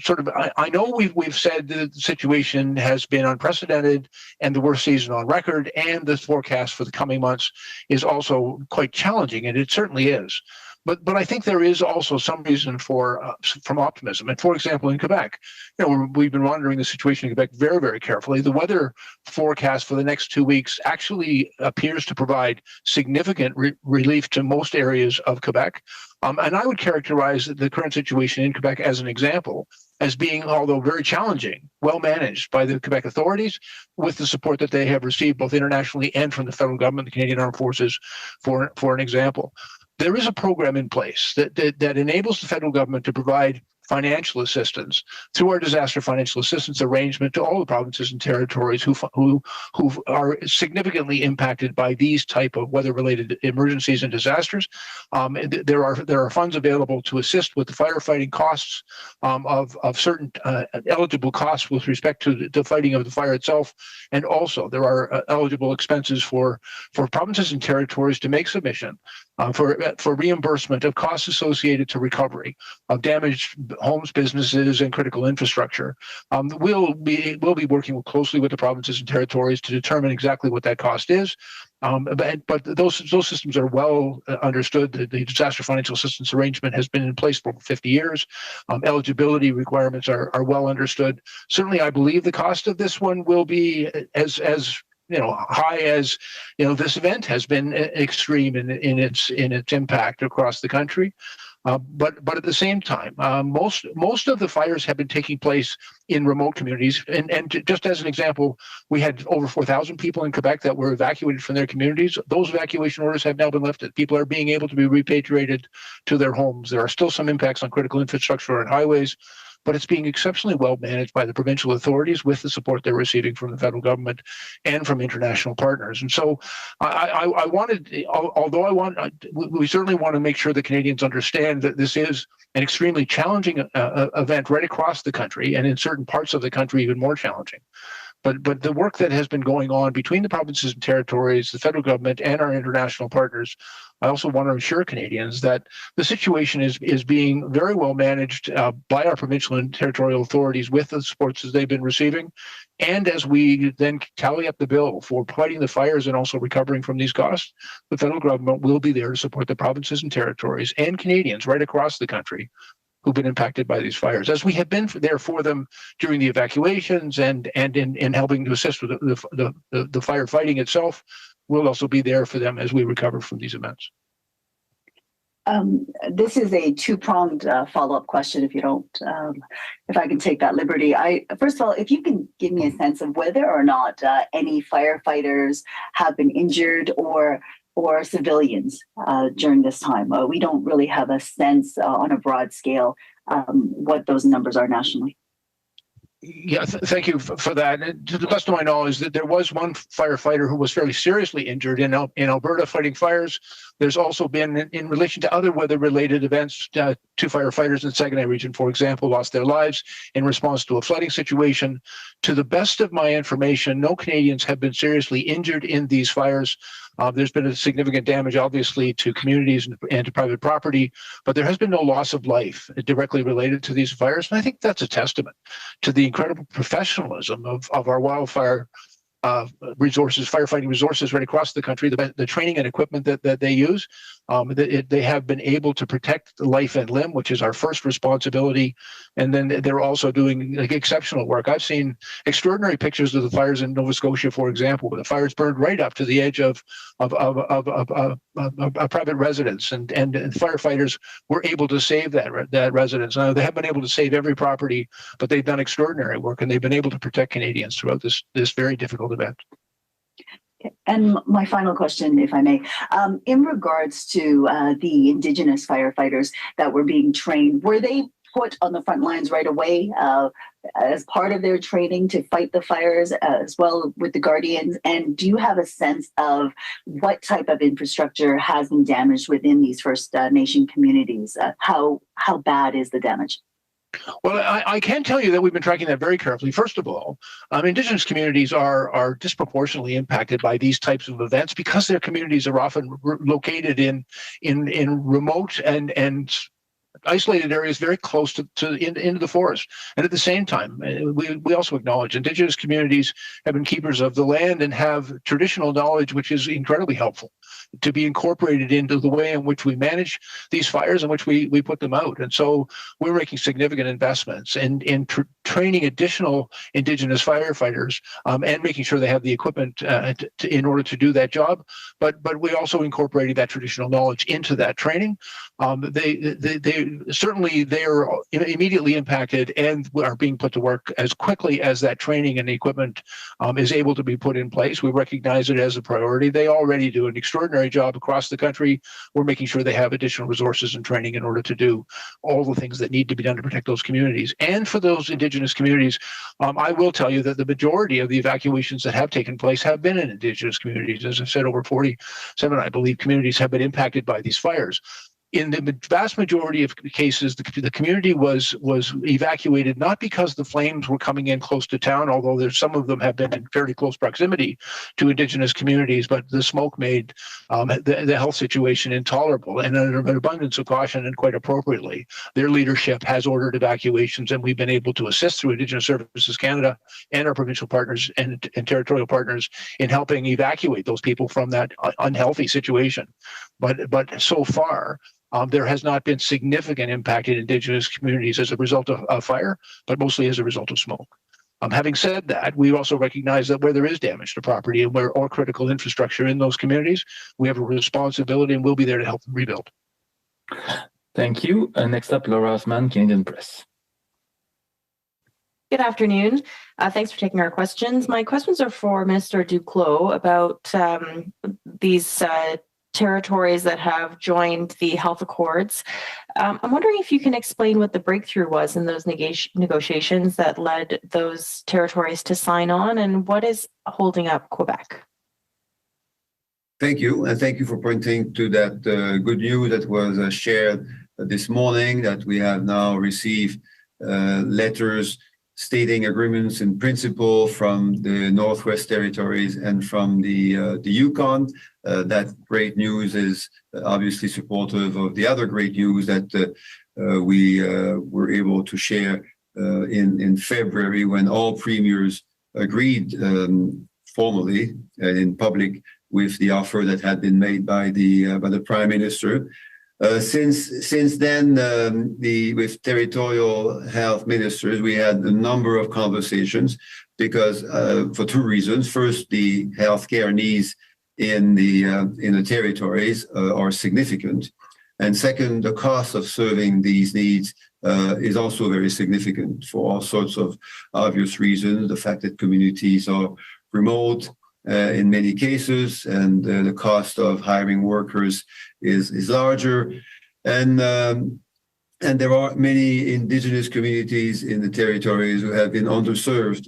B: I know we've said that the situation has been unprecedented and the worst season on record, and the forecast for the coming months is also quite challenging, and it certainly is. But I think there is also some reason from optimism. And for example, in Quebec, we've been monitoring the situation in Quebec very, very carefully. The weather forecast for the next 2 weeks actually appears to provide significant relief to most areas of Quebec. And I would characterize the current situation in Quebec as an example, as being, although very challenging, well managed by the Quebec authorities with the support that they have received both internationally and from the federal government, the Canadian Armed Forces, for an example. There is a program in place that enables the federal government to provide financial assistance through our disaster financial assistance arrangement to all the provinces and territories who are significantly impacted by these type of weather-related emergencies and disasters. There are funds available to assist with the firefighting costs of certain eligible costs with respect to the fighting of the fire itself, and also there are eligible expenses for provinces and territories to make submission for reimbursement of costs associated to recovery of damaged homes, businesses, and critical infrastructure. We'll be working closely with the provinces and territories to determine exactly what that cost is. But those systems are well understood. The disaster financial assistance arrangement has been in place for 50 years. Eligibility requirements are well understood. Certainly, I believe the cost of this one will be as high as this event has been extreme in its impact across the country. But at the same time, most of the fires have been taking place in remote communities. And just as an example, we had over 4,000 people in Quebec that were evacuated from their communities. Those evacuation orders have now been lifted. People are being able to be repatriated to their homes. There are still some impacts on critical infrastructure and highways, but it's being exceptionally well managed by the provincial authorities with the support they're receiving from the federal government and from international partners. And so we certainly want to make sure that Canadians understand that this is an extremely challenging event right across the country, and in certain parts of the country even more challenging. But the work that has been going on between the provinces and territories, the federal government, and our international partners, I also want to assure Canadians that the situation is being very well managed by our provincial and territorial authorities with the supports that they've been receiving. And as we then tally up the bill for fighting the fires and also recovering from these costs, the federal government will be there to support the provinces and territories and Canadians right across the country who've been impacted by these fires, as we have been there for them during the evacuations and in helping to assist with the firefighting itself. We'll also be there for them as we recover from these events.
J: This is a two-pronged follow-up question, if I can take that liberty. First of all, if you can give me a sense of whether or not any firefighters have been injured or civilians during this time. We don't really have a sense on a broad scale what those numbers are nationally.
B: Yeah, thank you for that. And to the best of my knowledge, that there was one firefighter who was fairly seriously injured in Alberta fighting fires. There's also been, in relation to other weather-related events, two firefighters in the Saguenay region, for example, lost their lives in response to a flooding situation. To the best of my information, no Canadians have been seriously injured in these fires. There's been a significant damage, obviously, to communities and to private property, but there has been no loss of life directly related to these fires. And I think that's a testament to the incredible professionalism of our wildfire resources, firefighting resources right across the country, the training and equipment that they use. They have been able to protect life and limb, which is our first responsibility. And then they're also doing exceptional work. I've seen extraordinary pictures of the fires in Nova Scotia, for example, where the fires burned right up to the edge of a private residence, and firefighters were able to save that residence. Now, they haven't been able to save every property, but they've done extraordinary work, and they've been able to protect Canadians throughout this very difficult event.
J: And my final question, if I may, in regards to the Indigenous firefighters that were being trained, were they put on the front lines right away as part of their training to fight the fires as well with the Guardians? And do you have a sense of what type of infrastructure has been damaged within these First Nation communities? How bad is the damage?
B: Well, I can tell you that we've been tracking that very carefully. First of all, Indigenous communities are disproportionately impacted by these types of events because their communities are often located in remote and isolated areas very close into the forest. And at the same time, we also acknowledge Indigenous communities have been keepers of the land and have traditional knowledge, which is incredibly helpful to be incorporated into the way in which we manage these fires and which we put them out. And so we're making significant investments in training additional Indigenous firefighters and making sure they have the equipment in order to do that job. But we also incorporated that traditional knowledge into that training. They certainly are immediately impacted and are being put to work as quickly as that training and equipment is able to be put in place. We recognize it as a priority. They already do an extraordinary job across the country. We're making sure they have additional resources and training in order to do all the things that need to be done to protect those communities. And for those Indigenous communities, I will tell you that the majority of the evacuations that have taken place have been in Indigenous communities. As I said, over 47, I believe, communities have been impacted by these fires. in the vast majority of cases, the community was evacuated not because the flames were coming in close to town, although some of them have been in fairly close proximity to Indigenous communities, but the smoke made the health situation intolerable. And under an abundance of caution, and quite appropriately, their leadership has ordered evacuations, and we've been able to assist through Indigenous Services Canada and our provincial partners and territorial partners in helping evacuate those people from that unhealthy situation. But so far, there has not been significant impact in Indigenous communities as a result of fire, but mostly as a result of smoke. Having said that, we also recognize that where there is damage to property and where all critical infrastructure in those communities, we have a responsibility and we'll be there to help them rebuild.
A: Thank you. Next up, Laura Osman, Canadian Press.
K: Good afternoon. Thanks for taking our questions. My questions are for Minister Duclos about these territories that have joined the health accords. I'm wondering if you can explain what the breakthrough was in those negotiations that led those territories to sign on, and what is holding up Quebec?
C: Thank you, and thank you for pointing to that good news that was shared this morning, that we have now received letters stating agreements in principle from the Northwest Territories and from the Yukon. That great news is obviously supportive of the other great news that we were able to share in February, when all premiers agreed formally and in public with the offer that had been made by the Prime Minister. Since then, with territorial health ministers, we had a number of conversations because for two reasons. First, the healthcare needs in the territories are significant, and second, the cost of serving these needs is also very significant for all sorts of obvious reasons. The fact that communities are remote in many cases, and the cost of hiring workers is larger, and there are many Indigenous communities in the territories who have been underserved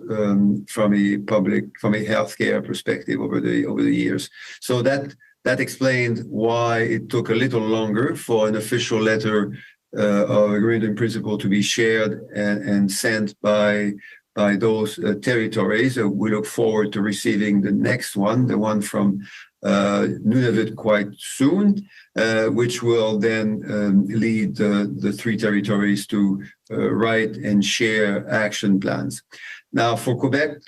C: from a healthcare perspective over the years. So that explained why it took a little longer for an official letter of agreement in principle to be shared and sent by those territories. We look forward to receiving the next one, the one from Nunavut, quite soon, which will then lead the three territories to write and share action plans. Now, for Quebec,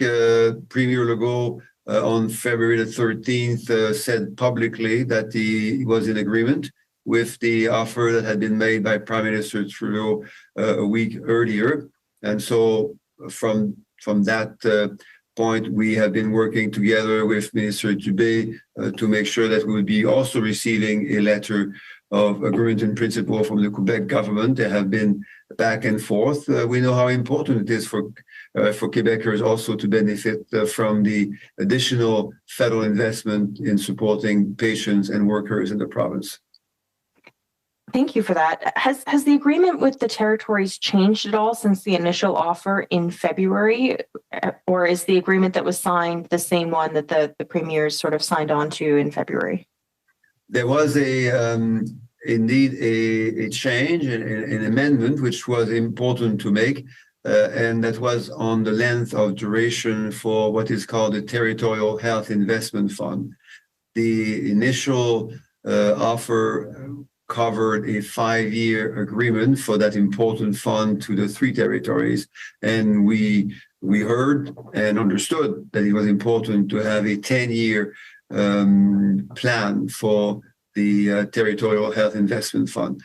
C: Premier Legault on February the 13th said publicly that he was in agreement with the offer that had been made by Prime Minister Trudeau a week earlier. And so from that point, we have been working together with Minister Dubé to make sure that we would be also receiving a letter of agreement in principle from the Quebec government. There have been back and forth. We know how important it is for Quebecers also to benefit from the additional federal investment in supporting patients and workers in the province.
K: Thank you for that. Has the agreement with the territories changed at all since the initial offer in February, or is the agreement that was signed the same one that the premiers sort of signed on to in February?
C: There was indeed a change, an amendment, which was important to make, and that was on the length of duration for what is called the Territorial Health Investment Fund. The initial offer covered a 5-year agreement for that important fund to the three territories, and we heard and understood that it was important to have a 10-year plan for the Territorial Health Investment Fund.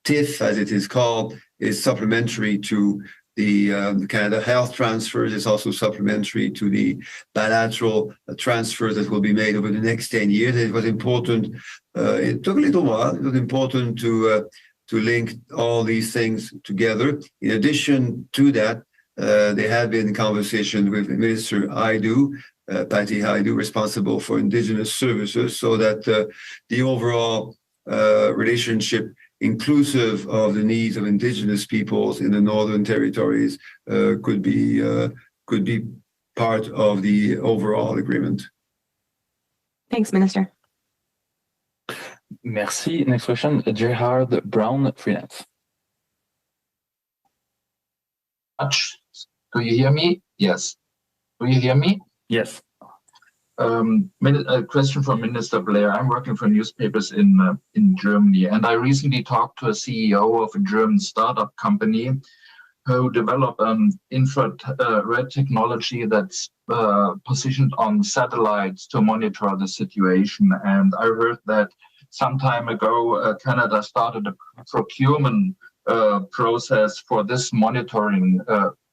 C: TIF, as it is called, is supplementary to the Canada Health transfers. It's also supplementary to the bilateral transfers that will be made over the next 10 years. It was important. It took a little while. It was important to link all these things together. In addition to that, there had been conversations with Minister Hajdu, Patty Hajdu, responsible for Indigenous services, so that the overall relationship, inclusive of the needs of Indigenous peoples in the Northern Territories, could be part of the overall agreement.
K: Thanks, Minister.
A: Merci. Next question, Gerhard Brown, freelance.
L: Do you hear me? Yes. Do you hear me?
A: Yes.
L: A question for Minister Blair. I'm working for newspapers in Germany, and I recently talked to a CEO of a German startup company who developed infrared technology that's positioned on satellites to monitor the situation. And I heard that some time ago, Canada started a procurement process for this monitoring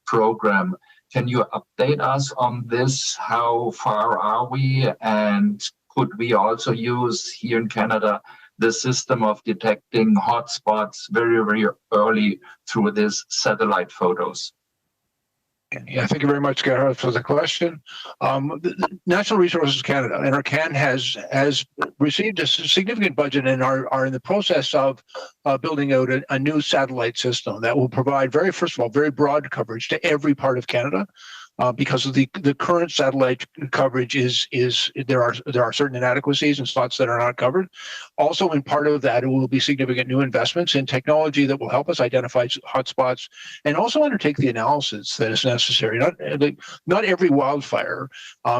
L: program. Can you update us on this? How far are we? And could we also use here in Canada the system of detecting hotspots very, very early through these satellite photos?
B: Yeah, thank you very much, Gerhard, for the question. The Natural Resources Canada, NRCan, has received a significant budget and are in the process of building out a new satellite system that will provide first of all, very broad coverage to every part of Canada. Because of the current satellite coverage there are certain inadequacies and spots that are not covered. Also, in part of that, it will be significant new investments in technology that will help us identify hotspots and also undertake the analysis that is necessary. Not every wildfire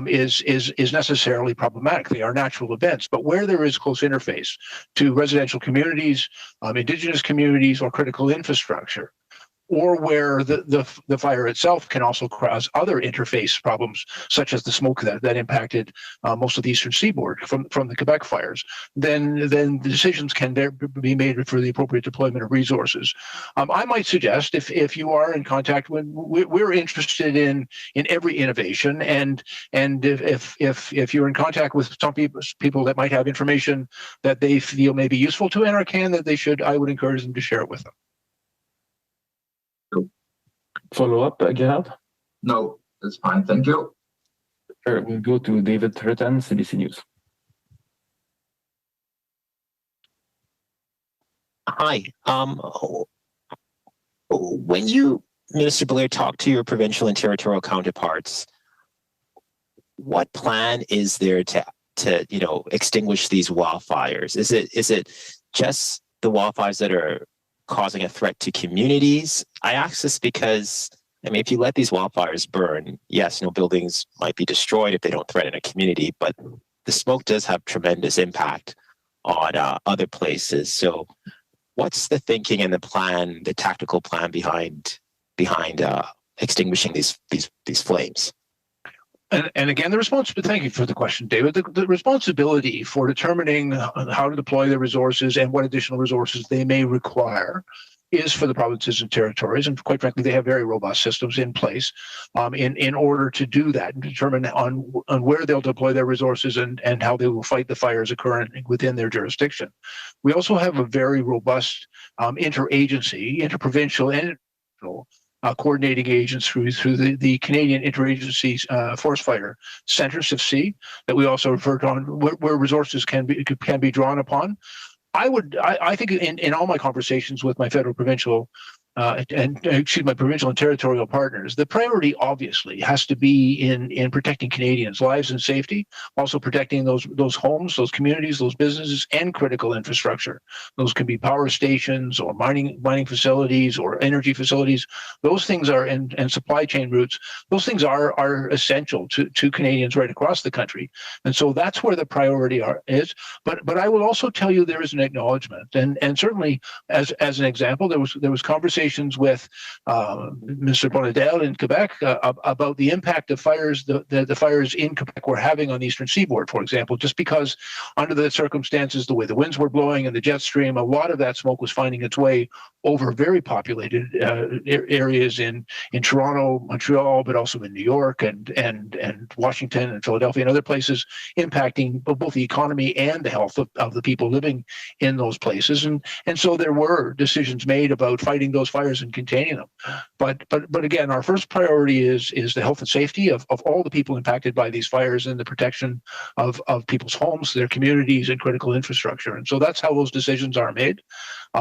B: is necessarily problematic. They are natural events, but where there is close interface to residential communities, Indigenous communities, or critical infrastructure, or where the fire itself can also cause other interface problems, such as the smoke that impacted most of the eastern seaboard from the Quebec fires, then the decisions can be made for the appropriate deployment of resources. I might suggest if you are in contact with, we're interested in every innovation, and if you're in contact with some people that might have information that they feel may be useful to NRCan, I would encourage them to share it with them.
A: Follow up, Gerhard?
L: No, that's fine. Thank you.
A: Sure. We'll go to David Turton, CBC News.
M: Hi. When you, Minister Blair, talk to your provincial and territorial counterparts, what plan is there to extinguish these wildfires? Is it just the wildfires that are causing a threat to communities? I ask this because, if you let these wildfires burn, yes, buildings might be destroyed if they don't threaten a community, but the smoke does have tremendous impact on other places. So what's the thinking and the plan, the tactical plan behind extinguishing these flames?
B: And again, thank you for the question, David. The responsibility for determining how to deploy their resources and what additional resources they may require is for the provinces and territories. And quite frankly, they have very robust systems in place in order to do that and determine on where they'll deploy their resources and how they will fight the fires occurring within their jurisdiction. We also have a very robust interagency, interprovincial and coordinating agents through the Canadian Interagency Forest Fire Center, CIFC, that we also refer to on where resources can be drawn upon. I think in all my conversations with my provincial and territorial partners, the priority obviously has to be in protecting Canadians' lives and safety, also protecting those homes, those communities, those businesses, and critical infrastructure. Those can be power stations or mining facilities or energy facilities. Those things are and supply chain routes. Those things are essential to Canadians right across the country, and so that's where the priority is. But I will also tell you there is an acknowledgement, and certainly as an example, there was conversation with Mr. Bonadel in Quebec about the impact of fires, the fires in Quebec were having on the eastern seaboard, for example, just because under the circumstances, the way the winds were blowing and the jet stream, a lot of that smoke was finding its way over very populated areas in Toronto, Montreal, but also in New York and Washington and Philadelphia and other places, impacting both the economy and the health of the people living in those places. And so there were decisions made about fighting those fires and containing them. But again, our first priority is the health and safety of all the people impacted by these fires and the protection of people's homes, their communities, and critical infrastructure. And so that's how those decisions are made.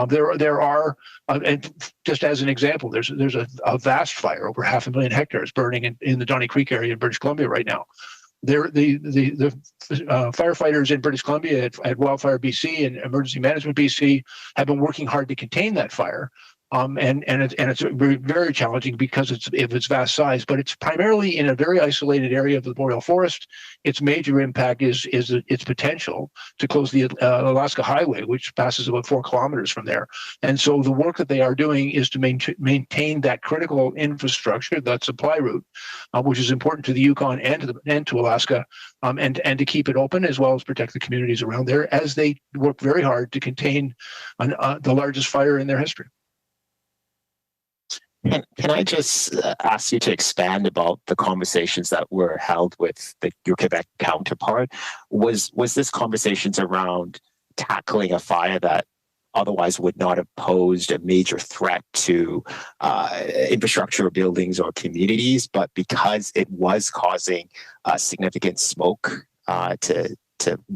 B: There are, and just as an example, there's a vast fire, over 500,000 hectares burning in the Donny Creek area in British Columbia right now. the firefighters in British Columbia at Wildfire BC and Emergency Management BC have been working hard to contain that fire. And it's very, very challenging because of its vast size, but it's primarily in a very isolated area of the boreal forest. Its major impact is its potential to close the Alaska Highway, which passes about 4 kilometers from there. And so the work that they are doing is to maintain that critical infrastructure, that supply route, which is important to the Yukon and to Alaska, and to keep it open as well as protect the communities around there as they work very hard to contain the largest fire in their history.
M: Can I just ask you to expand about the conversations that were held with your Quebec counterpart? Was this conversations around tackling a fire that otherwise would not have posed a major threat to infrastructure, buildings, or communities, but because it was causing significant smoke to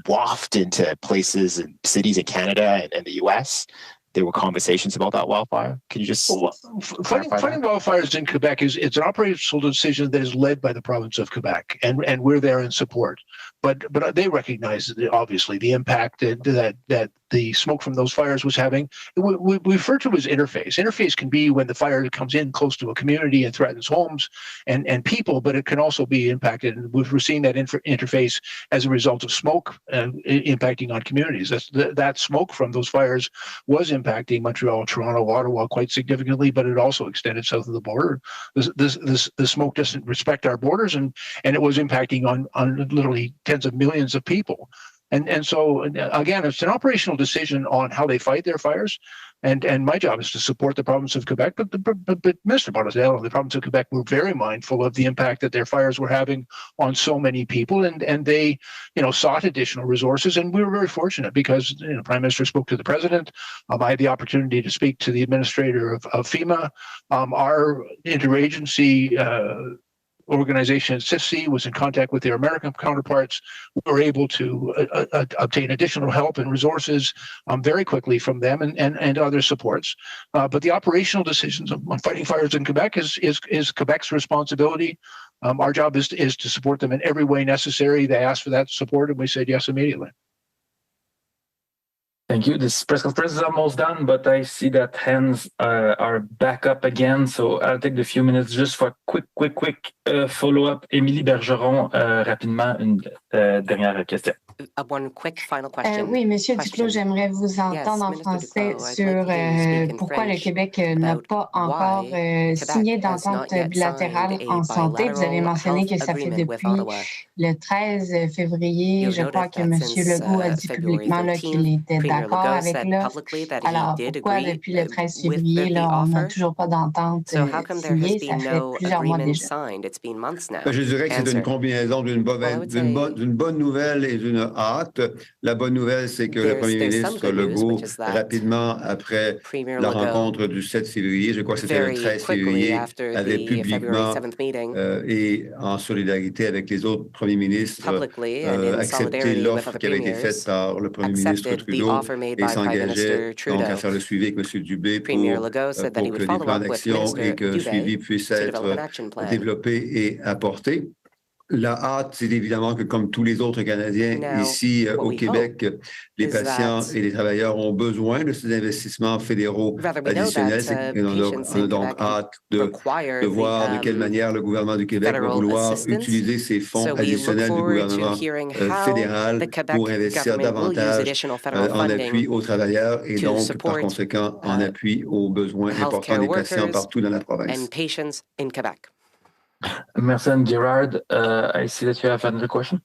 M: waft into places and cities in Canada and the U.S., there were conversations about that wildfire? Can you just
B: fighting wildfires in Quebec it's an operational decision that is led by the province of Quebec, and we're there in support. But they recognize obviously the impact that the smoke from those fires was having. We refer to it as interface. Interface can be when the fire comes in close to a community and threatens homes and people, but it can also be impacted. And we're seeing that interface as a result of smoke impacting on communities. That smoke from those fires was impacting Montreal, Toronto, Ottawa quite significantly, but it also extended south of the border. The smoke doesn't respect our borders, and it was impacting on literally tens of millions of people. And so, again, it's an operational decision on how they fight their fires. And my job is to support the province of Quebec. But Mr. Bonazell and the province of Quebec were very mindful of the impact that their fires were having on so many people. And they, sought additional resources. And we were very fortunate because the Prime Minister spoke to the President. I had the opportunity to speak to the administrator of FEMA. Our interagency organization, CIFC, was in contact with their American counterparts. We were able to obtain additional help and resources very quickly from them and other supports. But the operational decisions on fighting fires in Quebec is Quebec's responsibility. Our job is to support them in every way necessary. They asked for that support, and we said yes immediately.
A: Thank you. This press conference is almost done, but I see that hands are back up again. So I'll take the few minutes just for a quick follow-up. Émilie Bergeron, rapidement, une dernière question.
F: One quick final question.
G: Oui, Monsieur Duclos, j'aimerais vous entendre en français sur pourquoi le Québec n'a pas encore signé d'entente bilatérale en santé. Vous avez mentionné que ça fait depuis le 13 février. Je crois que Monsieur Legault a dit publiquement qu'il était d'accord avec l'offre. Alors, pourquoi depuis le 13 février, on n'a toujours pas d'entente signée? Ça fait plusieurs mois déjà.
C: Je dirais que c'est une combinaison d'une bonne nouvelle et d'une hâte. La bonne nouvelle, c'est que le premier ministre Legault, rapidement après la rencontre du 7 février, je crois que c'était le 13 février, avait publiquement et en solidarité avec les autres premiers ministres accepté l'offre qui avait été faite par le premier ministre Trudeau et s'engageait donc à faire le suivi avec M. Dubé pour que les plans d'action et que le suivi puisse être développé et apporté. La hâte, c'est évidemment que, comme tous les autres Canadiens ici au Québec, les patients et les travailleurs ont besoin de ces investissements fédéraux additionnels. On a donc hâte de voir de quelle manière le gouvernement du Québec va vouloir utiliser ces fonds additionnels du gouvernement fédéral pour investir davantage en appui aux travailleurs et donc, par conséquent, en appui aux besoins importants des patients partout dans la province.
A: Merci, Gerard. I see that you have another question.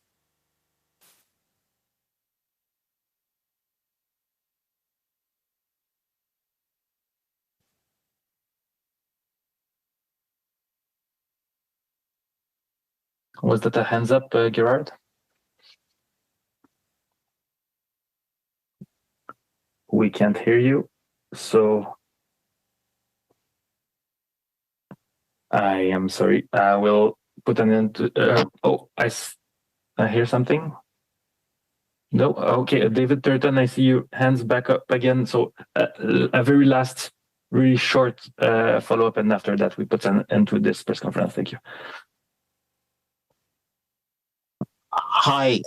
A: Was that a hands up, Gerard? We can't hear you, so I am sorry. I will put an end to. I hear something. No, okay. David Turton, I see you hands back up again. So a very last, really short follow-up, and after that we put an end to this press conference. Thank you.
M: Hi,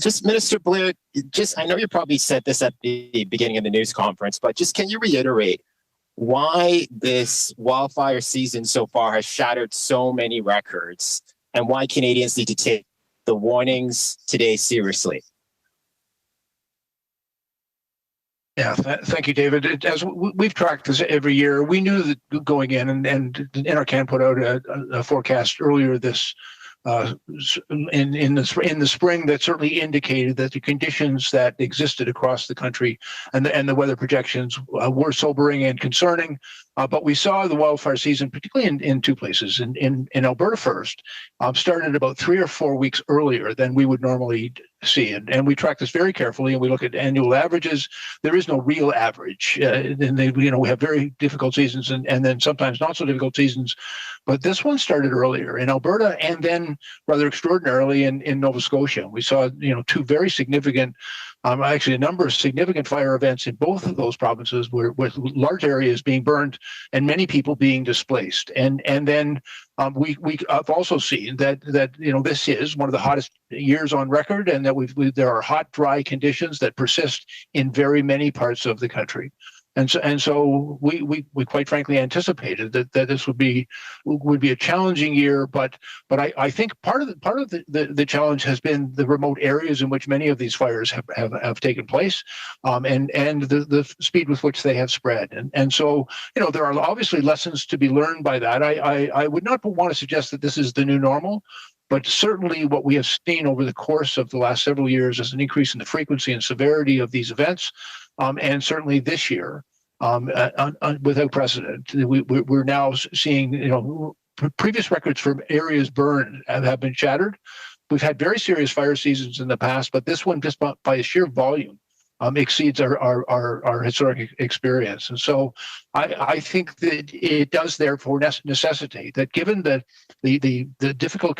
M: just Minister Blair, I know you probably said this at the beginning of the news conference, but just can you reiterate why this wildfire season so far has shattered so many records and why Canadians need to take the warnings today seriously?
B: Yeah, thank you, David. As we've tracked this every year, we knew that going in, and NRCan put out a forecast earlier this in the spring that certainly indicated that the conditions that existed across the country and the weather projections were sobering and concerning. But we saw the wildfire season, particularly in two places. In Alberta first, started about 3 or 4 weeks earlier than we would normally see. And we track this very carefully, and we look at annual averages. There is no real average. And we have very difficult seasons and then sometimes not so difficult seasons. But this one started earlier in Alberta and then rather extraordinarily in Nova Scotia. We saw, two very significant, actually a number of significant fire events in both of those provinces with large areas being burned and many people being displaced. And then we have also seen that this is one of the hottest years on record, and that there are hot, dry conditions that persist in very many parts of the country. And so we quite frankly anticipated that this would be a challenging year, but I think part of the challenge has been the remote areas in which many of these fires have taken place, and the speed with which they have spread, and so there are obviously lessons to be learned by that. I would not want to suggest that this is the new normal. But certainly what we have seen over the course of the last several years is an increase in the frequency and severity of these events. And certainly this year, without precedent, we're now seeing, previous records for areas burned have been shattered. We've had very serious fire seasons in the past, but this one, just by sheer volume, exceeds our historic experience. And so I think that it does therefore necessitate that, given the difficult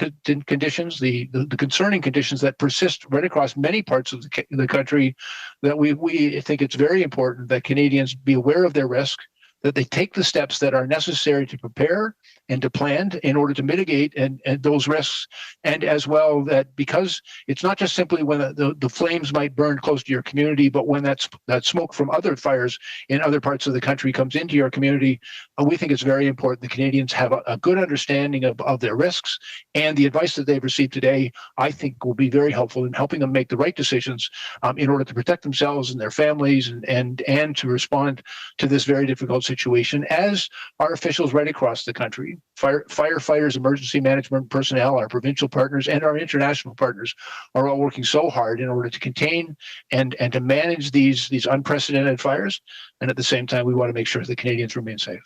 B: conditions, the concerning conditions that persist right across many parts of the country, that we think it's very important that Canadians be aware of their risk, that they take the steps that are necessary to prepare and to plan in order to mitigate and those risks, and as well that because it's not just simply when the flames might burn close to your community, but when that smoke from other fires in other parts of the country comes into your community, we think it's very important that Canadians have a good understanding of their risks, and the advice that they've received today, I think, will be very helpful in helping them make the right decisions in order to protect themselves and their families and to respond to this very difficult situation, as our officials right across the country, firefighters, emergency management personnel, our provincial partners, and our international partners are all working so hard in order to contain and to manage these unprecedented fires. And at the same time, we want to make sure that Canadians remain safe.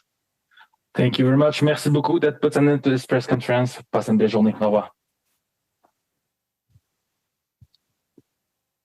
A: Thank you very much. Merci beaucoup d'être présent à this press conference. Passez une belle journée. Au revoir.